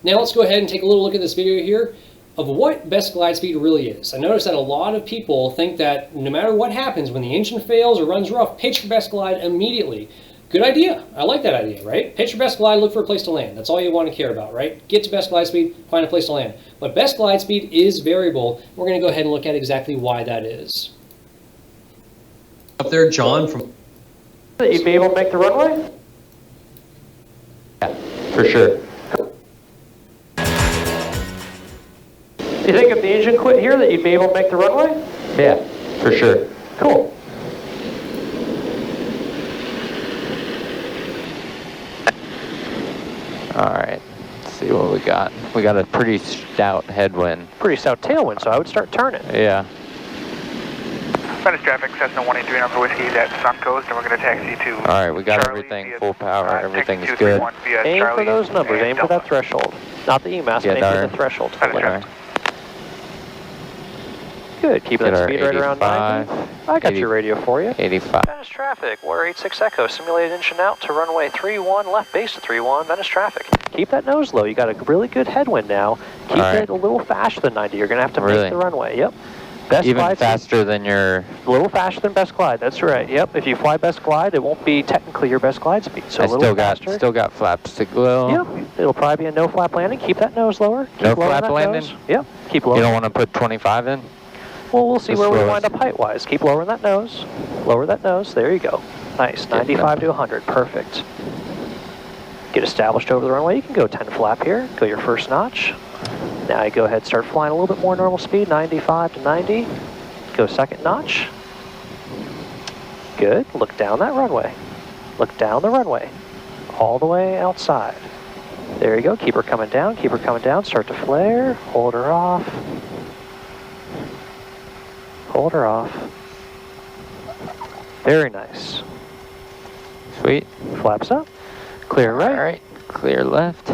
Now let's go ahead and take a little look at this video here of what best glide speed really is. I noticed that a lot of people think that no matter what happens, when the engine fails or runs rough, pitch for best glide immediately. Good idea. I like that idea, right? Pitch for best glide, look for a place to land. That's all you want to care about, right? Get to best glide speed, find a place to land. But best glide speed is variable. We're going to go ahead and look at exactly why that is. Up there, John from... You'd be able to make the runway? Yeah, for sure. You think if the engine quit here that you'd be able to make the runway? Yeah, for sure. Cool. All right, let's see what we got. We got a pretty stout headwind. Pretty stout tailwind, so I would start turning. Yeah. Spanish traffic, Cessna 183 Alpha Whiskey, that's Suncoast, and we're going to taxi to All right, we got Charlie everything via, full power. Everything's good. Aim for those numbers. Aim for that threshold. Not the EMAS, Yeah, aim for the threshold. Good. Keep that speed right around 90. I got 80, your radio for you. 85. Venice traffic, Warrior 86 Echo, simulated engine out to runway 31, left base to 31, Venice traffic. Keep that nose low. You got a really good headwind now. Keep it a little faster than 90. You're going to have to make the runway. Yep. Best Even glide faster than your... A little faster than best glide. That's right. Yep. If you fly best glide, it won't be technically your best glide speed. So I a little faster. still got flaps to go. Yep. It'll probably be a no flap landing. Keep that nose lower. Keep No flap landing? Nose. Yep. Keep lower. You don't want to put 25 in? Well, we'll see Just where we slow wind up height-wise. Keep lowering that nose. Lower that nose. There you go. Nice. 95 to 100. Perfect. Get established over the runway. You can go 10 flap here. Go your first notch. Now you go ahead, start flying a little bit more normal speed, 95 to 90. Go second notch. Good. Look down that runway. Look down the runway. All the way outside. There you go. Keep her coming down. Keep her coming down. Start to flare. Hold her off. Hold her off. Very nice. Sweet. Flaps up. Clear right. All right. Clear left.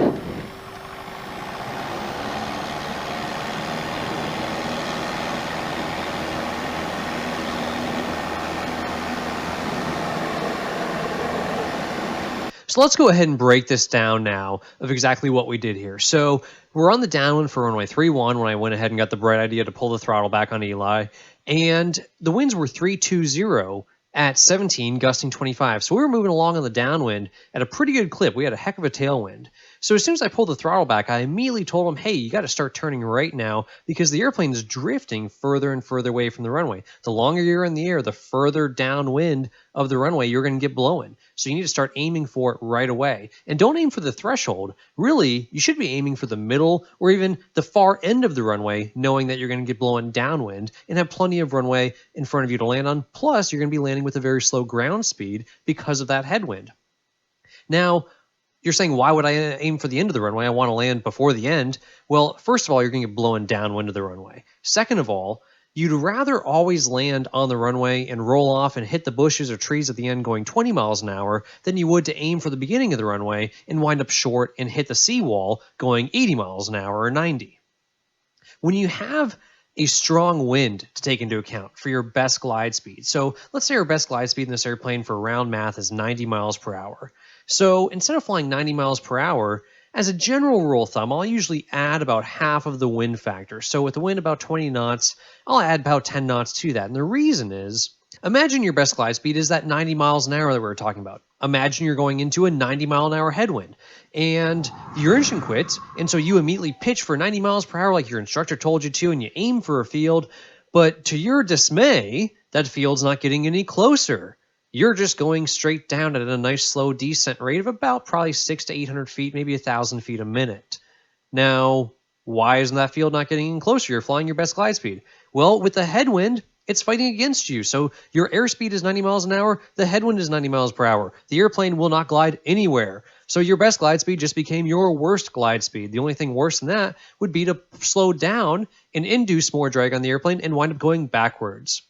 So let's go ahead and break this down now of exactly what we did here. So we're on the downwind for runway 31 when I went ahead and got the bright idea to pull the throttle back on Eli. And the winds were 320 at 17, gusting 25. So we were moving along on the downwind at a pretty good clip. We had a heck of a tailwind. So as soon as I pulled the throttle back, I immediately told him, hey, you got to start turning right now because the airplane is drifting further and further away from the runway. The longer you're in the air, the further downwind of the runway you're going to get blowing. So you need to start aiming for it right away. And don't aim for the threshold. Really, you should be aiming for the middle or even the far end of the runway, knowing that you're going to get blowing downwind and have plenty of runway in front of you to land on. Plus, you're going to be landing with a very slow ground speed because of that headwind. Now, you're saying, why would I aim for the end of the runway? I want to land before the end. Well, first of all, you're going to get blowing downwind of the runway. Second of all, You'd rather always land on the runway and roll off and hit the bushes or trees at the end going 20 miles an hour than you would to aim for the beginning of the runway and wind up short and hit the seawall going 80 miles an hour or 90. When you have a strong wind to take into account for your best glide speed. So let's say our best glide speed in this airplane for round math is 90 miles per hour. So instead of flying 90 miles per hour, as a general rule of thumb, I'll usually add about half of the wind factor. So with the wind about 20 knots, I'll add about 10 knots to that. And the reason is, imagine your best glide speed is that 90 miles an hour that we were talking about. Imagine you're going into a 90 mile an hour headwind and your engine quits. And so you immediately pitch for 90 miles per hour like your instructor told you to, and you aim for a field. But to your dismay, that field's not getting any closer. You're just going straight down at a nice slow descent rate of about probably 600 to 800 feet, maybe 1,000 feet a minute. Now, why isn't that field not getting any closer? You're flying your best glide speed. Well, with the headwind, it's fighting against you. So your airspeed is 90 miles an hour. The headwind is 90 miles per hour. The airplane will not glide anywhere. So your best glide speed just became your worst glide speed. The only thing worse than that would be to slow down and induce more drag on the airplane and wind up going backwards.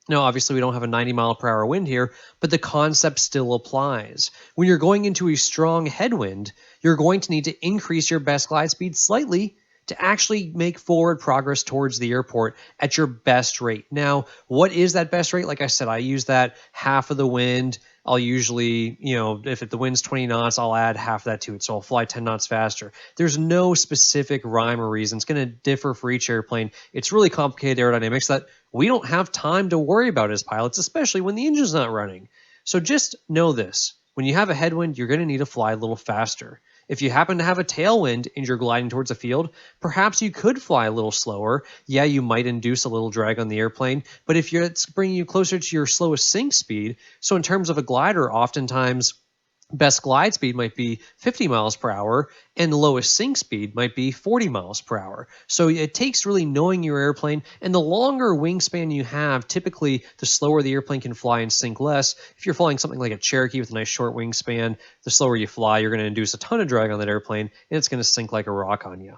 Now, obviously, we don't have a 90 mile per hour wind here, but the concept still applies. When you're going into a strong headwind, you're going to need to increase your best glide speed slightly to actually make forward progress towards the airport at your best rate. Now, what is that best rate? Like I said, I use that half of the wind. I'll usually, if the wind's 20 knots, I'll add half of that to it. So I'll fly 10 knots faster. There's no specific rhyme or reason. It's going to differ for each airplane. It's really complicated aerodynamics that we don't have time to worry about as pilots, especially when the engine's not running. So just know this. When you have a headwind, you're going to need to fly a little faster. If you happen to have a tailwind and you're gliding towards a field, perhaps you could fly a little slower. Yeah, you might induce a little drag on the airplane, but if it's bringing you closer to your slowest sink speed, so in terms of a glider, oftentimes best glide speed might be 50 miles per hour and the lowest sink speed might be 40 miles per hour. So it takes really knowing your airplane, and the longer wingspan you have, typically the slower the airplane can fly and sink less. If you're flying something like a Cherokee with a nice short wingspan, the slower you fly, you're going to induce a ton of drag on that airplane and it's going to sink like a rock on you.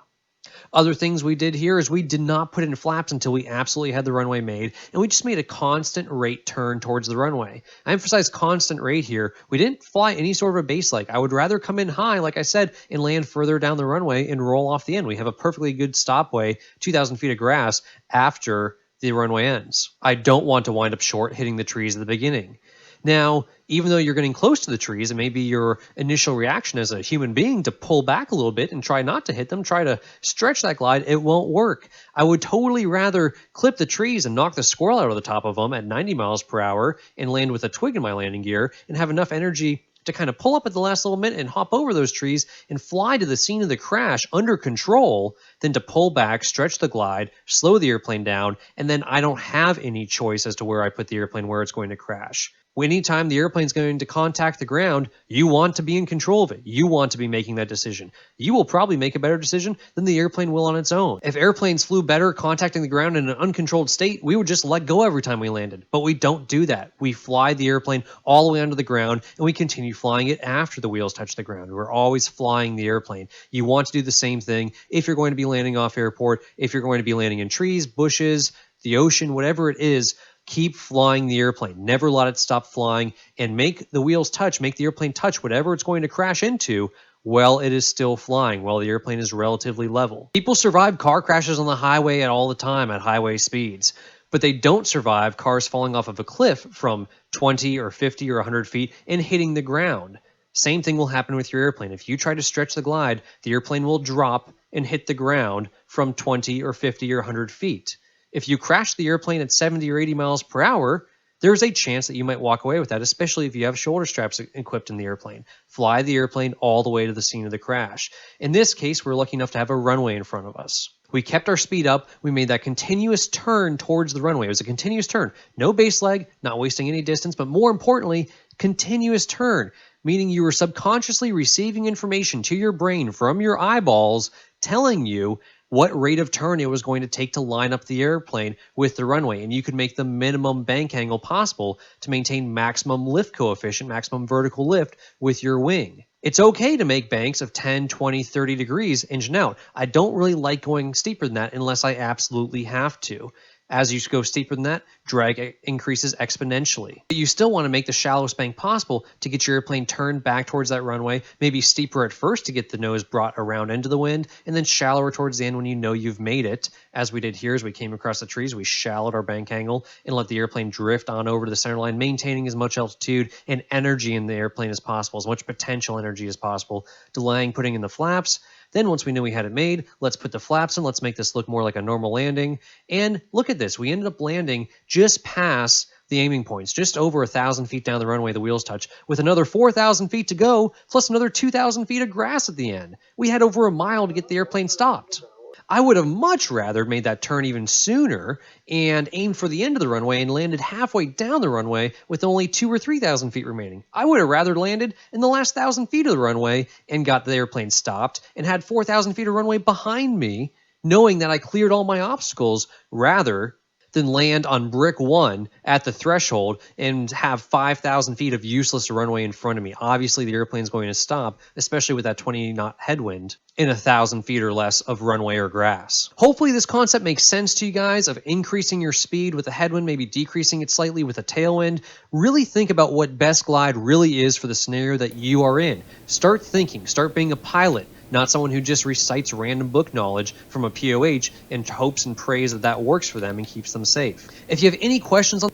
Other things we did here is we did not put in flaps until we absolutely had the runway made, and we just made a constant rate turn towards the runway. I emphasize constant rate here. We didn't fly any sort of a base leg. I would rather come in high, like I said, and land further down the runway and roll off the end. We have a perfectly good stopway, 2,000 feet of grass, after the runway ends. I don't want to wind up short hitting the trees at the beginning. Now, even though you're getting close to the trees, it may be your initial reaction as a human being to pull back a little bit and try not to hit them, try to stretch that glide. It won't work. I would totally rather clip the trees and knock the squirrel out of the top of them at 90 miles per hour and land with a twig in my landing gear and have enough energy to kind of pull up at the last little minute and hop over those trees and fly to the scene of the crash under control than to pull back, stretch the glide, slow the airplane down, and then I don't have any choice as to where I put the airplane, where it's going to crash. Anytime the airplane's going to contact the ground, you want to be in control of it. You want to be making that decision. You will probably make a better decision than the airplane will on its own. If airplanes flew better contacting the ground in an uncontrolled state, we would just let go every time we landed. But we don't do that. We fly the airplane all the way onto the ground, and we continue flying it after the wheels touch the ground. We're always flying the airplane. You want to do the same thing if you're going to be landing off airport, if you're going to be landing in trees, bushes, the ocean, whatever it is. Keep flying the airplane. Never let it stop flying, and make the wheels touch, make the airplane touch whatever it's going to crash into while it is still flying, while the airplane is relatively level. People survive car crashes on the highway all the time at highway speeds, but they don't survive cars falling off of a cliff from 20 or 50 or 100 feet and hitting the ground. Same thing will happen with your airplane. If you try to stretch the glide, the airplane will drop and hit the ground from 20 or 50 or 100 feet. If you crash the airplane at 70 or 80 miles per hour, there's a chance that you might walk away with that, especially if you have shoulder straps equipped in the airplane. Fly the airplane all the way to the scene of the crash. In this case, we're lucky enough to have a runway in front of us. We kept our speed up. We made that continuous turn towards the runway. It was a continuous turn. No base leg, not wasting any distance, but more importantly, continuous turn, meaning you were subconsciously receiving information to your brain from your eyeballs telling you what rate of turn it was going to take to line up the airplane with the runway. And you could make the minimum bank angle possible to maintain maximum lift coefficient, maximum vertical lift with your wing. It's okay to make banks of 10, 20, 30 degrees engine out. I don't really like going steeper than that unless I absolutely have to. As you go steeper than that, drag increases exponentially. But you still want to make the shallowest bank possible to get your airplane turned back towards that runway, maybe steeper at first to get the nose brought around into the wind, and then shallower towards the end when you know you've made it. As we did here, as we came across the trees, we shallowed our bank angle and let the airplane drift on over to the center line, maintaining as much altitude and energy in the airplane as possible, as much potential energy as possible, delaying putting in the flaps. Then once we knew we had it made, let's put the flaps in, let's make this look more like a normal landing. And look at this, we ended up landing just past the aiming points, just over 1,000 feet down the runway the wheels touch, with another 4,000 feet to go, plus another 2,000 feet of grass at the end. We had over a mile to get the airplane stopped. I would have much rather made that turn even sooner and aimed for the end of the runway and landed halfway down the runway with only 2,000 or 3,000 feet remaining. I would have rather landed in the last 1,000 feet of the runway and got the airplane stopped and had 4,000 feet of runway behind me, knowing that I cleared all my obstacles, rather than land on brick 1 at the threshold and have 5,000 feet of useless runway in front of me. Obviously, the airplane's going to stop, especially with that 20-knot headwind, in 1,000 feet or less of runway or grass. Hopefully, this concept makes sense to you guys of increasing your speed with a headwind, maybe decreasing it slightly with a tailwind. Really think about what best glide really is for the scenario that you are in. Start thinking, start being a pilot, not someone who just recites random book knowledge from a POH and hopes and prays that that works for them and keeps them safe. If you have any questions on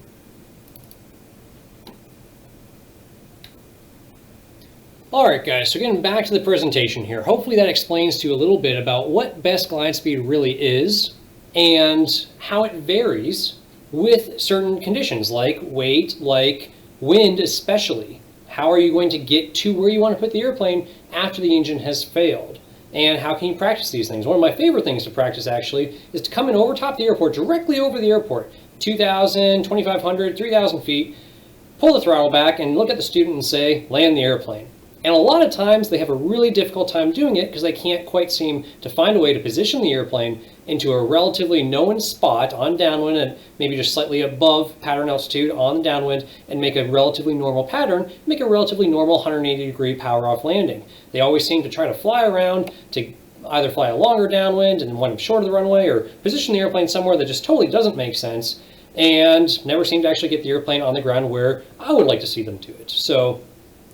Alright guys, so getting back to the presentation here, hopefully that explains to you a little bit about what best glide speed really is and how it varies with certain conditions like weight, like wind especially. How are you going to get to where you want to put the airplane after the engine has failed? And how can you practice these things? One of my favorite things to practice actually is to come in over top the airport, directly over the airport, 2,000, 2,500, 3,000 feet, pull the throttle back and look at the student and say, land the airplane. And a lot of times they have a really difficult time doing it because they can't quite seem to find a way to position the airplane into a relatively known spot on downwind and maybe just slightly above pattern altitude on the downwind and make a relatively normal pattern, make a relatively normal 180-degree power-off landing. They always seem to try to fly around to either fly a longer downwind and one short of the runway or position the airplane somewhere that just totally doesn't make sense and never seem to actually get the airplane on the ground where I would like to see them do it. So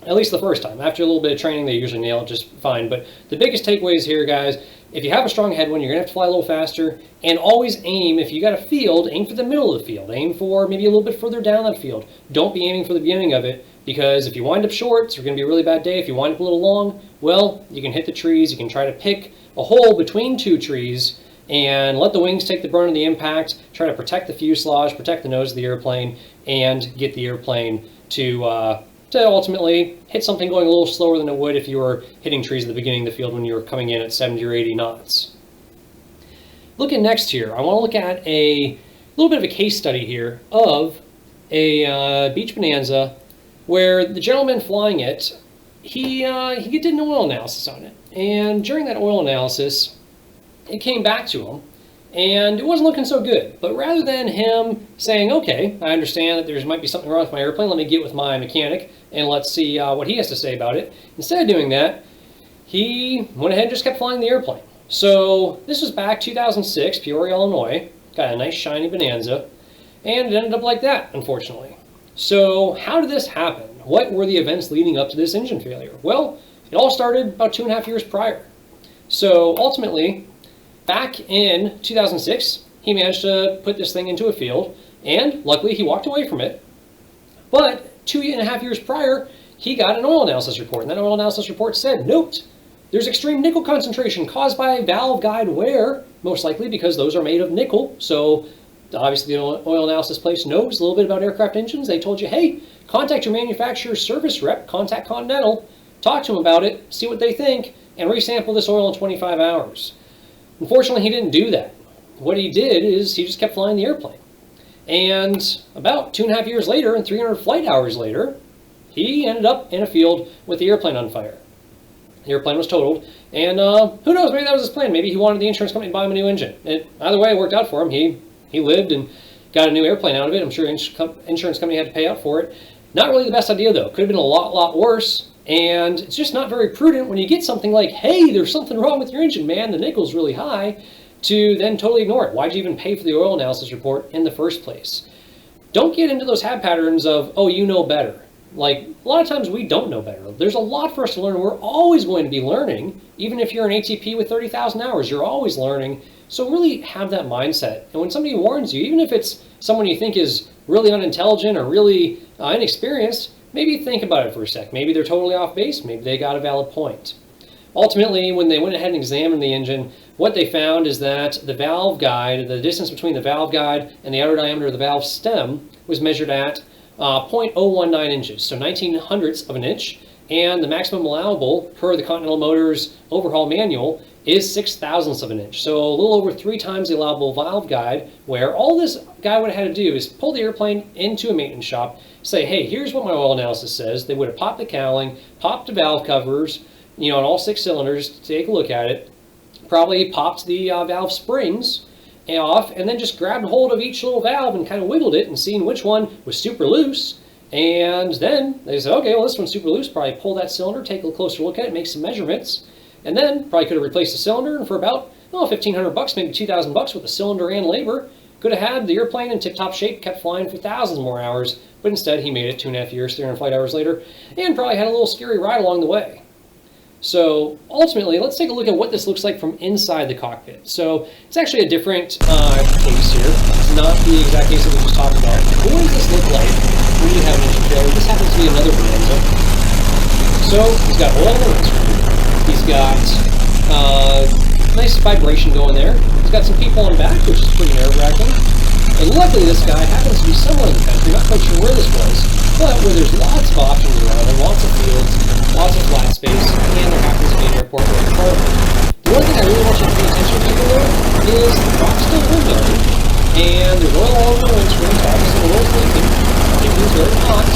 at least the first time. After a little bit of training, they usually nail it just fine. But the biggest takeaways here, guys, if you have a strong headwind, you're going to have to fly a little faster. And always aim, if you got a field, aim for the middle of the field. Aim for maybe a little bit further down that field. Don't be aiming for the beginning of it, because if you wind up short, it's going to be a really bad day. If you wind up a little long, well, you can hit the trees. You can try to pick a hole between two trees and let the wings take the brunt of the impact, try to protect the fuselage, protect the nose of the airplane, and get the airplane to ultimately hit something going a little slower than it would if you were hitting trees at the beginning of the field when you were coming in at 70 or 80 knots. Looking next here, I want to look at a little bit of a case study here of a beach bonanza where the gentleman flying it, he did an oil analysis on it. And during that oil analysis, it came back to him and it wasn't looking so good. But rather than him saying, okay, I understand that there might be something wrong with my airplane, let me get with my mechanic and let's see what he has to say about it. Instead of doing that, he went ahead and just kept flying the airplane. So this was back 2006, Peoria, Illinois. Got a nice shiny bonanza, and it ended up like that, unfortunately. So how did this happen? What were the events leading up to this engine failure? Well, it all started about 2.5 years prior. So ultimately, back in 2006, he managed to put this thing into a field, and luckily he walked away from it. But 2.5 years prior, he got an oil analysis report, and that oil analysis report said, note, there's extreme nickel concentration caused by valve guide wear, most likely because those are made of nickel. So obviously the oil analysis place knows a little bit about aircraft engines. They told you, hey, contact your manufacturer's service rep, contact Continental, talk to them about it, see what they think, and resample this oil in 25 hours. Unfortunately, he didn't do that. What he did is he just kept flying the airplane. And about 2.5 years later, and 300 flight hours later, he ended up in a field with the airplane on fire. The airplane was totaled, and who knows, maybe that was his plan. Maybe he wanted the insurance company to buy him a new engine. Either way, it worked out for him. He lived and got a new airplane out of it. I'm sure insurance company had to pay out for it. Not really the best idea, though. Could have been a lot worse, and it's just not very prudent when you get something like, hey, there's something wrong with your engine, man. The nickel's really high. to then totally ignore it. Why'd you even pay for the oil analysis report in the first place? Don't get into those habit patterns of, oh, you know better. Like, a lot of times we don't know better. There's a lot for us to learn. We're always going to be learning. Even if you're an ATP with 30,000 hours, you're always learning. So really have that mindset. And when somebody warns you, even if it's someone you think is really unintelligent or really inexperienced, maybe think about it for a sec. Maybe they're totally off base. Maybe they got a valid point. Ultimately, when they went ahead and examined the engine, what they found is that the valve guide, the distance between the valve guide and the outer diameter of the valve stem was measured at 0.019 inches, so 19/100ths of an inch, and the maximum allowable per the Continental Motors overhaul manual is 6/1000ths of an inch, so a little over 3 times the allowable valve guide, where all this guy would have had to do is pull the airplane into a maintenance shop, say, hey, here's what my oil analysis says. They would have popped the cowling, popped the valve covers, on all 6 cylinders to take a look at it, probably popped the valve springs off, and then just grabbed hold of each little valve and kind of wiggled it and seen which one was super loose. And then they said, okay, well, this one's super loose. Probably pull that cylinder, take a closer look at it, make some measurements, and then probably could have replaced the cylinder, and for about $1,500, maybe $2,000 with the cylinder and labor, could have had the airplane in tip-top shape, kept flying for thousands more hours. But instead, he made it 2.5 years, 300 flight hours later, and probably had a little scary ride along the way. So ultimately, let's take a look at what this looks like from inside the cockpit. So it's actually a different case here. It's not the exact case that we just talked about. But what does this look like when you have an engine failure? This happens to be another Bonanza. So he's got oil in the windscreen. He's got nice vibration going there. He's got some people on the back, which is pretty nerve-wracking. And luckily, this guy happens to be somewhere in the country, not quite sure where this was, but where there's lots of options around and lots of fields, lots of flat space, and there happens to be an airport right in front of it. The one thing I really want you to pay attention to though is the rock's still windowing, and there's oil all over the windscreen, so obviously the oil's leaking. It means very hot,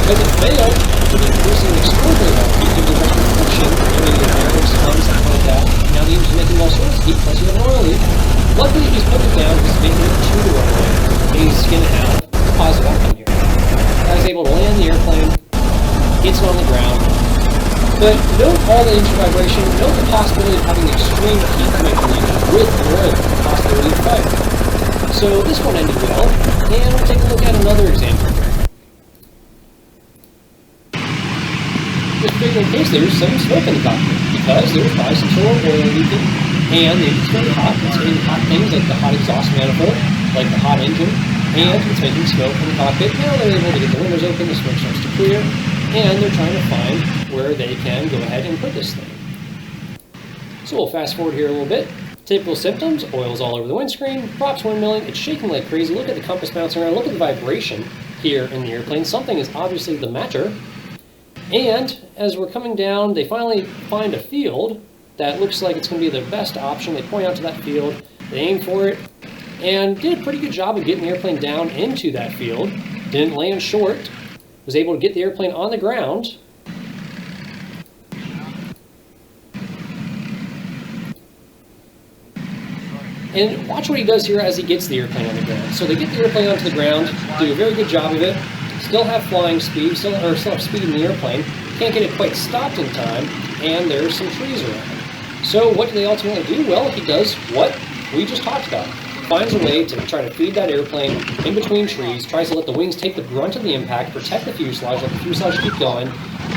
because it failed to be producing an extraordinary amount of heat, given the extra friction, giving the airbags, tons, something like that. Now the engine's making all sorts of heat, plus you have an oil leak. Luckily, he's put it down, he's making it to the runway, and he's going to have a positive outcome here. Guy's able to land the airplane, gets it on the ground, but note all the engine vibration, note the possibility of having extreme heat coming from the engine with oil, the possibility of fire. So this one ended well, and we'll take a look at another example here. This particular case, there's some smoke in the cockpit, because there's probably some sort of oil leaking, and the engine's very hot. It's getting hot things like the hot exhaust manifold, like the hot engine, and it's making smoke from the cockpit. Now they're able to get the windows open, the smoke starts to clear, and they're trying to find where they can go ahead and put this thing. So we'll fast forward here a little bit. Typical symptoms: oil's all over the windscreen, props windmilling, it's shaking like crazy. Look at the compass bouncing around, look at the vibration here in the airplane. Something is obviously the matter. And as we're coming down, they finally find a field that looks like it's going to be the best option. They point out to that field, they aim for it, and did a pretty good job of getting the airplane down into that field. Didn't land short, was able to get the airplane on the ground. And watch what he does here as he gets the airplane on the ground. So they get the airplane onto the ground, do a very good job of it, still have flying speed, still have speed in the airplane, can't get it quite stopped in time, and there's some trees around. So what do they ultimately do? Well, he does what we just talked about. Finds a way to try to feed that airplane in between trees, tries to let the wings take the brunt of the impact, protect the fuselage, let the fuselage keep going,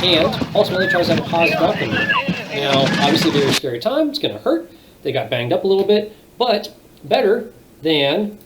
and ultimately tries to have a positive outcome here. Now, obviously a very scary time, it's going to hurt, they got banged up a little bit, but better than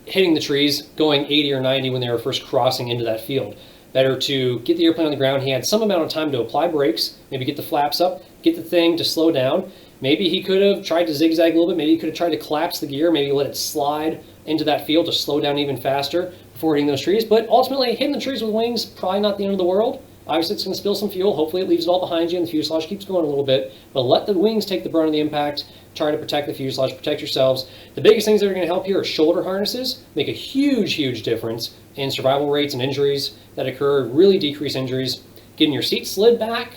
hitting the trees going 80 or 90 when they were first crossing into that field. Better to get the airplane on the ground. He had some amount of time to apply brakes, maybe get the flaps up, get the thing to slow down. Maybe he could have tried to zigzag a little bit. Maybe he could have tried to collapse the gear, maybe let it slide into that field to slow down even faster before hitting those trees. But ultimately, hitting the trees with wings, probably not the end of the world. Obviously, it's going to spill some fuel. Hopefully, it leaves it all behind you and the fuselage keeps going a little bit. But let the wings take the brunt of the impact. Try to protect the fuselage, protect yourselves. The biggest things that are going to help here are shoulder harnesses. Make a huge, huge difference in survival rates and injuries that occur, really decrease injuries. Getting your seat slid back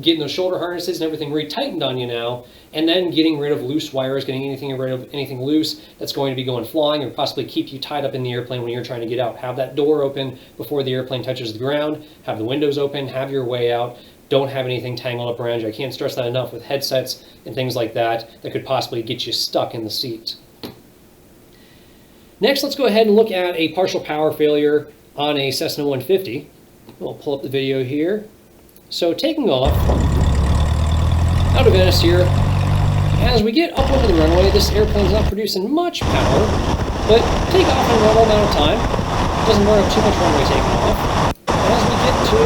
getting those shoulder harnesses and everything retightened on you now, and then getting rid of loose wires, getting rid of anything loose that's going to be going flying or possibly keep you tied up in the airplane when you're trying to get out. Have that door open before the airplane touches the ground, have the windows open, have your way out. Don't have anything tangled up around you. I can't stress that enough with headsets and things like that that could possibly get you stuck in the seat. Next, let's go ahead and look at a partial power failure on a Cessna 150. We'll pull up the video here. So taking off out of Venice here, as we get up over the runway, this airplane's not producing much power, but take off in a normal amount of time. Doesn't burn up too much runway taking off. As we get to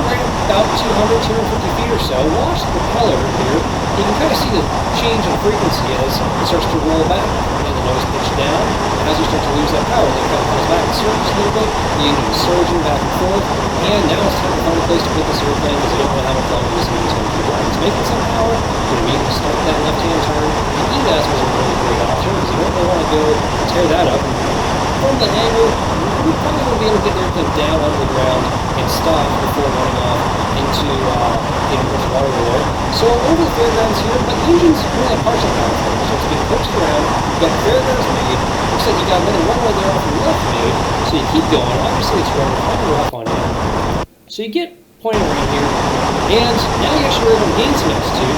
right about 200, 250 feet or so, watch the propeller here. You can kind of see the change in frequency as it starts to roll back and the nose pitch down. As you start to lose that power, it kind of comes back and surges a little bit. The engine is surging back and forth, and now it's time to find a place to put this airplane because you don't know how much longer this engine's going to keep running. It's making some power. You immediately start that left-hand turn. The EMAS was a really great option because you don't really want to go tear that up. From the angle, we probably won't be able to get the airplane down onto the ground and stop before running off into the inverse water there. So over the fairgrounds here, but the engine's really a partial power failure, so it's being coaxed around. You've got the fairgrounds made. Looks like you got another runway there off the left made, so you keep going. Obviously it's running kind of rough on you. So you get pointing around here, and now you actually were able to gain some altitude.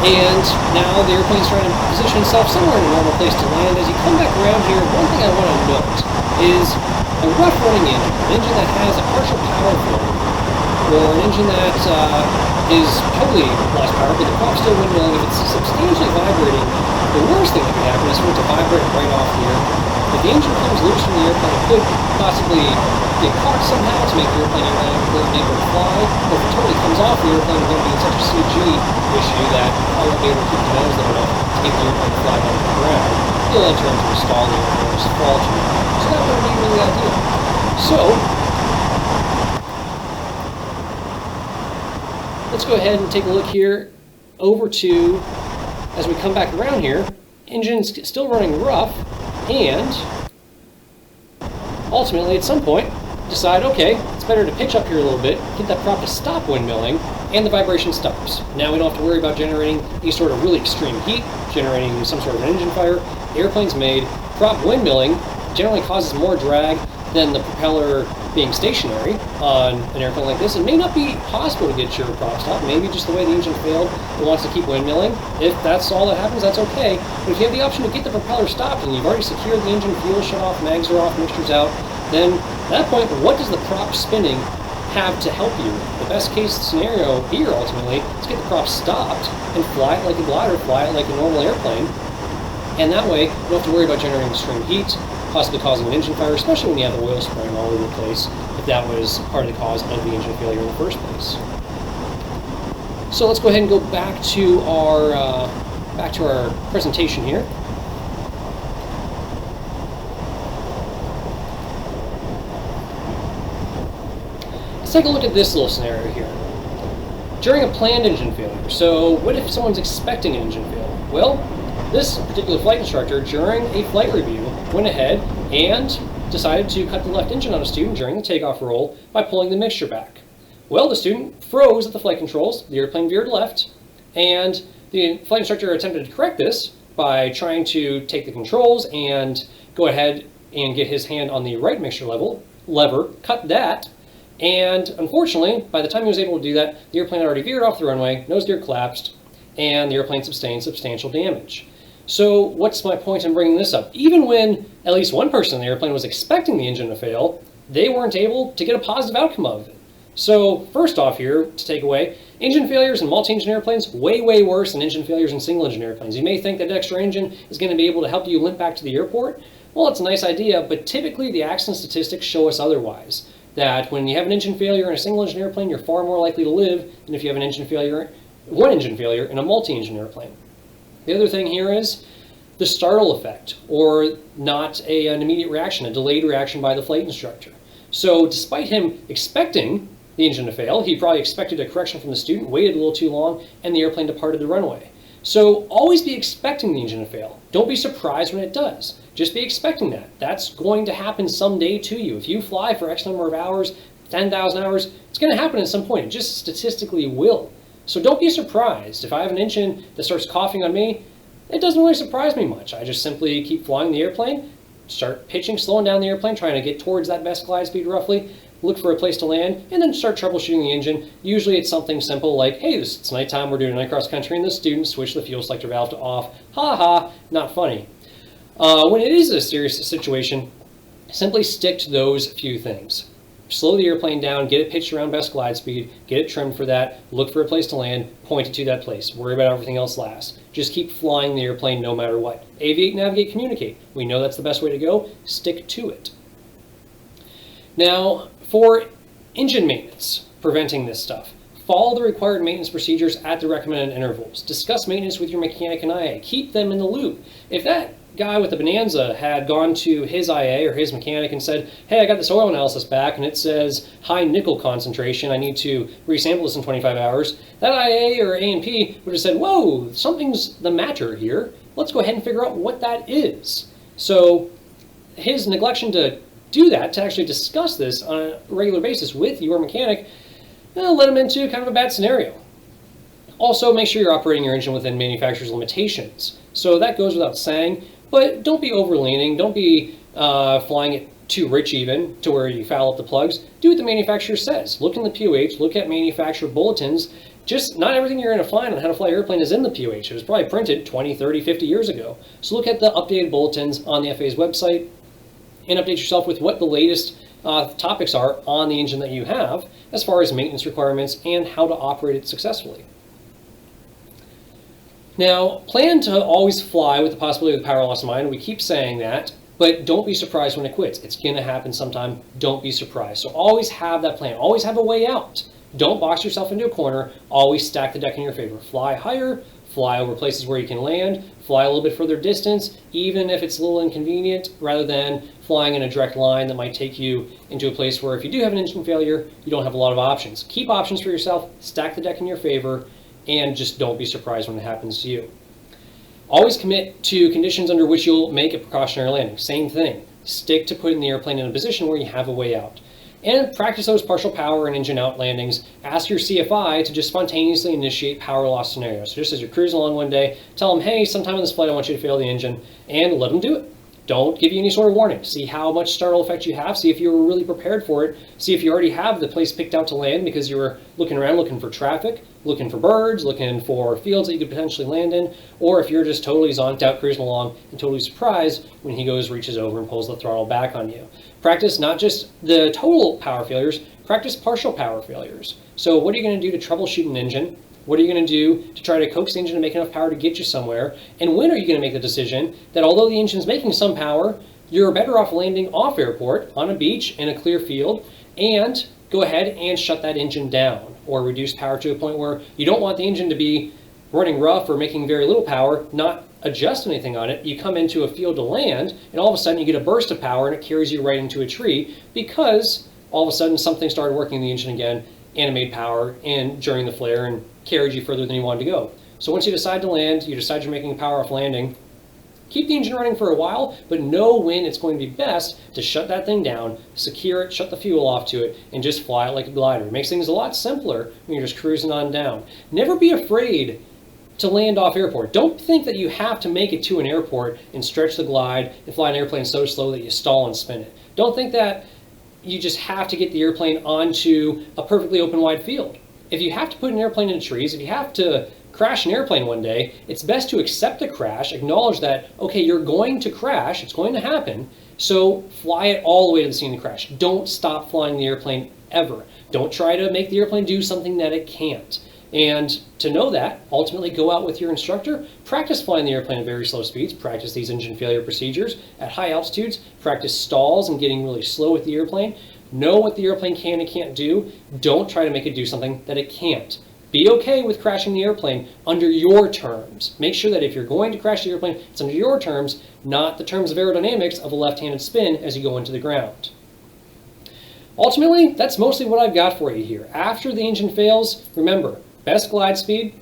And now the airplane's trying to position itself somewhere in a normal place to land. As you come back around here, one thing I want to note is a rough running engine, an engine that has a partial power failure, or an engine that is totally lost power, but the prop's still windmilling. If it's substantially vibrating, the worst thing that could happen is for it to vibrate right off here. If the engine comes loose from the airplane, it could possibly get caught somehow to make the airplane aerodynamically able to fly. But if it totally comes off the airplane, it's going to be in such a CG issue that I won't be able to keep the nose low enough to get the airplane flying on the ground. You'll enter into a stall the airplane or just fall to you. So that wouldn't be really ideal. So let's go ahead and take a look here over to, as we come back around here, engine's still running rough, and ultimately at some point decide, okay, it's better to pitch up here a little bit, get that prop to stop windmilling, and the vibration stops. Now we don't have to worry about generating any sort of really extreme heat, generating some sort of an engine fire. The airplane's made. Prop windmilling generally causes more drag than the propeller being stationary on an airplane like this. It may not be possible to get your prop stopped. Maybe just the way the engine failed, it wants to keep windmilling. If that's all that happens, that's okay. But if you have the option to get the propeller stopped and you've already secured the engine, fuel shut off, mags are off, mixture's out, then at that point, what does the prop spinning have to help you? The best case scenario here, ultimately, is get the prop stopped and fly it like a glider, fly it like a normal airplane. And that way, you don't have to worry about generating extreme heat, possibly causing an engine fire, especially when you have the oil spraying all over the place, if that was part of the cause of the engine failure in the first place. So let's go ahead and go back to our presentation here. Let's take a look at this little scenario here. During a planned engine failure, so what if someone's expecting an engine failure? Well, this particular flight instructor, during a flight review, went ahead and decided to cut the left engine on a student during the takeoff roll by pulling the mixture back. Well, the student froze at the flight controls, the airplane veered left, and the flight instructor attempted to correct this by trying to take the controls and go ahead and get his hand on the right mixture lever, cut that, and unfortunately, by the time he was able to do that, the airplane had already veered off the runway, nose gear collapsed, and the airplane sustained substantial damage. So what's my point in bringing this up? Even when at least one person in the airplane was expecting the engine to fail, they weren't able to get a positive outcome of it. So first off here, to take away, engine failures in multi-engine airplanes, way, way worse than engine failures in single-engine airplanes. You may think that extra engine is going to be able to help you limp back to the airport. Well, it's a nice idea, but typically the accident statistics show us otherwise. That when you have an engine failure in a single-engine airplane, you're far more likely to live than if you have one engine failure in a multi-engine airplane. The other thing here is the startle effect, or not an immediate reaction, a delayed reaction by the flight instructor. So despite him expecting the engine to fail, he probably expected a correction from the student, waited a little too long, and the airplane departed the runway. So always be expecting the engine to fail. Don't be surprised when it does. Just be expecting that. That's going to happen someday to you. If you fly for X number of hours, 10,000 hours, it's going to happen at some point. It just statistically will. So don't be surprised. If I have an engine that starts coughing on me, it doesn't really surprise me much. I just simply keep flying the airplane, start pitching, slowing down the airplane, trying to get towards that best glide speed roughly, look for a place to land, and then start troubleshooting the engine. Usually it's something simple like, hey, it's nighttime, we're doing a night cross country, and the student switched the fuel selector valve to off. Ha ha, not funny. When it is a serious situation, simply stick to those few things. Slow the airplane down, get it pitched around best glide speed, get it trimmed for that, look for a place to land, point it to that place. Worry about everything else last. Just keep flying the airplane no matter what. Aviate, navigate, communicate. We know that's the best way to go. Stick to it. Now, for engine maintenance, preventing this stuff, follow the required maintenance procedures at the recommended intervals. Discuss maintenance with your mechanic and IA. Keep them in the loop. If that guy with the Bonanza had gone to his IA or his mechanic and said, hey, I got this oil analysis back and it says high nickel concentration, I need to resample this in 25 hours, that IA or A&P would have said, whoa, something's the matter here. Let's go ahead and figure out what that is. So his neglection to do that, to actually discuss this on a regular basis with your mechanic, led him into kind of a bad scenario. Also, make sure you're operating your engine within manufacturer's limitations. So that goes without saying, but don't be overleaning. Don't be flying it too rich even to where you foul up the plugs. Do what the manufacturer says. Look in the POH, look at manufacturer bulletins. Just not everything you're going to find on how to fly an airplane is in the POH. It was probably printed 20, 30, 50 years ago. So look at the updated bulletins on the FAA's website and update yourself with what the latest topics are on the engine that you have as far as maintenance requirements and how to operate it successfully. Now, plan to always fly with the possibility of power loss in mind. We keep saying that, but don't be surprised when it quits. It's going to happen sometime. Don't be surprised. So always have that plan. Always have a way out. Don't box yourself into a corner. Always stack the deck in your favor. Fly higher, fly over places where you can land, fly a little bit further distance, even if it's a little inconvenient, rather than flying in a direct line that might take you into a place where if you do have an engine failure, you don't have a lot of options. Keep options for yourself, stack the deck in your favor, and just don't be surprised when it happens to you. Always commit to conditions under which you'll make a precautionary landing. Same thing. Stick to putting the airplane in a position where you have a way out. And practice those partial power and engine out landings. Ask your CFI to just spontaneously initiate power loss scenarios. So just as you're cruising along one day, tell them, hey, sometime in this flight I want you to fail the engine, and let them do it. Don't give you any sort of warning. See how much startle effect you have. See if you were really prepared for it. See if you already have the place picked out to land because you were looking around looking for traffic, looking for birds, looking for fields that you could potentially land in, or if you're just totally zonked out cruising along and totally surprised when he reaches over and pulls the throttle back on you. Practice not just the total power failures, practice partial power failures. So what are you going to do to troubleshoot an engine? What are you going to do to try to coax the engine to make enough power to get you somewhere? And when are you going to make the decision that although the engine's making some power, you're better off landing off airport on a beach in a clear field and go ahead and shut that engine down or reduce power to a point where you don't want the engine to be running rough or making very little power, not adjust anything on it. You come into a field to land and all of a sudden you get a burst of power and it carries you right into a tree because all of a sudden something started working in the engine again and it made power and during the flare and carried you further than you wanted to go. So once you decide to land, you decide you're making a power off landing, keep the engine running for a while, but know when it's going to be best to shut that thing down, secure it, shut the fuel off to it, and just fly it like a glider. It makes things a lot simpler when you're just cruising on down. Never be afraid to land off airport. Don't think that you have to make it to an airport and stretch the glide and fly an airplane so slow that you stall and spin it. Don't think that you just have to get the airplane onto a perfectly open wide field. If you have to put an airplane into trees, if you have to crash an airplane one day, it's best to accept the crash, acknowledge that, okay, you're going to crash, it's going to happen, so fly it all the way to the scene of the crash. Don't stop flying the airplane ever. Don't try to make the airplane do something that it can't. And to know that, ultimately go out with your instructor, practice flying the airplane at very slow speeds, practice these engine failure procedures at high altitudes, practice stalls and getting really slow with the airplane. Know what the airplane can and can't do. Don't try to make it do something that it can't. Be okay with crashing the airplane under your terms. Make sure that if you're going to crash the airplane, it's under your terms, not the terms of aerodynamics of a left-handed spin as you go into the ground. Ultimately, that's mostly what I've got for you here. After the engine fails, remember, best glide speed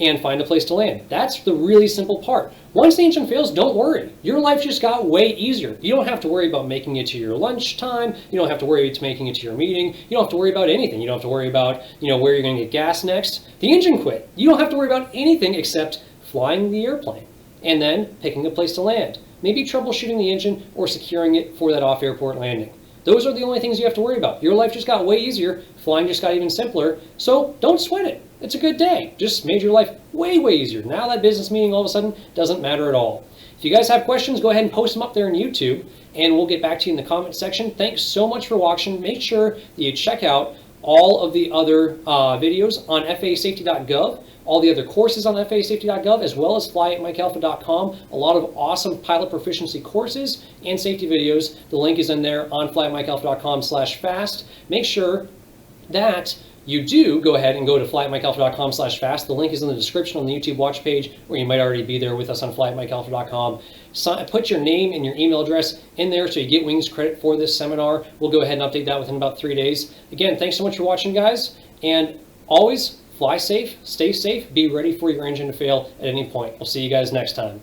and find a place to land. That's the really simple part. Once the engine fails, don't worry. Your life just got way easier. You don't have to worry about making it to your lunchtime. You don't have to worry about making it to your meeting. You don't have to worry about anything. You don't have to worry about, where you're going to get gas next. The engine quit. You don't have to worry about anything except flying the airplane and then picking a place to land. Maybe troubleshooting the engine or securing it for that off-airport landing. Those are the only things you have to worry about. Your life just got way easier. Flying just got even simpler. So don't sweat it. It's a good day. Just made your life way, way easier. Now that business meeting all of a sudden doesn't matter at all. If you guys have questions, go ahead and post them up there on YouTube, and we'll get back to you in the comment section. Thanks so much for watching. Make sure that you check out all of the other videos on FAAsafety.gov, all the other courses on FAAsafety.gov, as well as fly@mikealpha.com. A lot of awesome pilot proficiency courses and safety videos. The link is in there on fly@mikealpha.com/fast. Make sure that you do go ahead and go to fly@mikealpha.com/fast. The link is in the description on the YouTube watch page, or you might already be there with us on fly@mikealpha.com. Put your name and your email address in there so you get Wings credit for this seminar. We'll go ahead and update that within about 3 days. Again, thanks so much for watching, guys, and always fly safe, stay safe, be ready for your engine to fail at any point. We'll see you guys next time.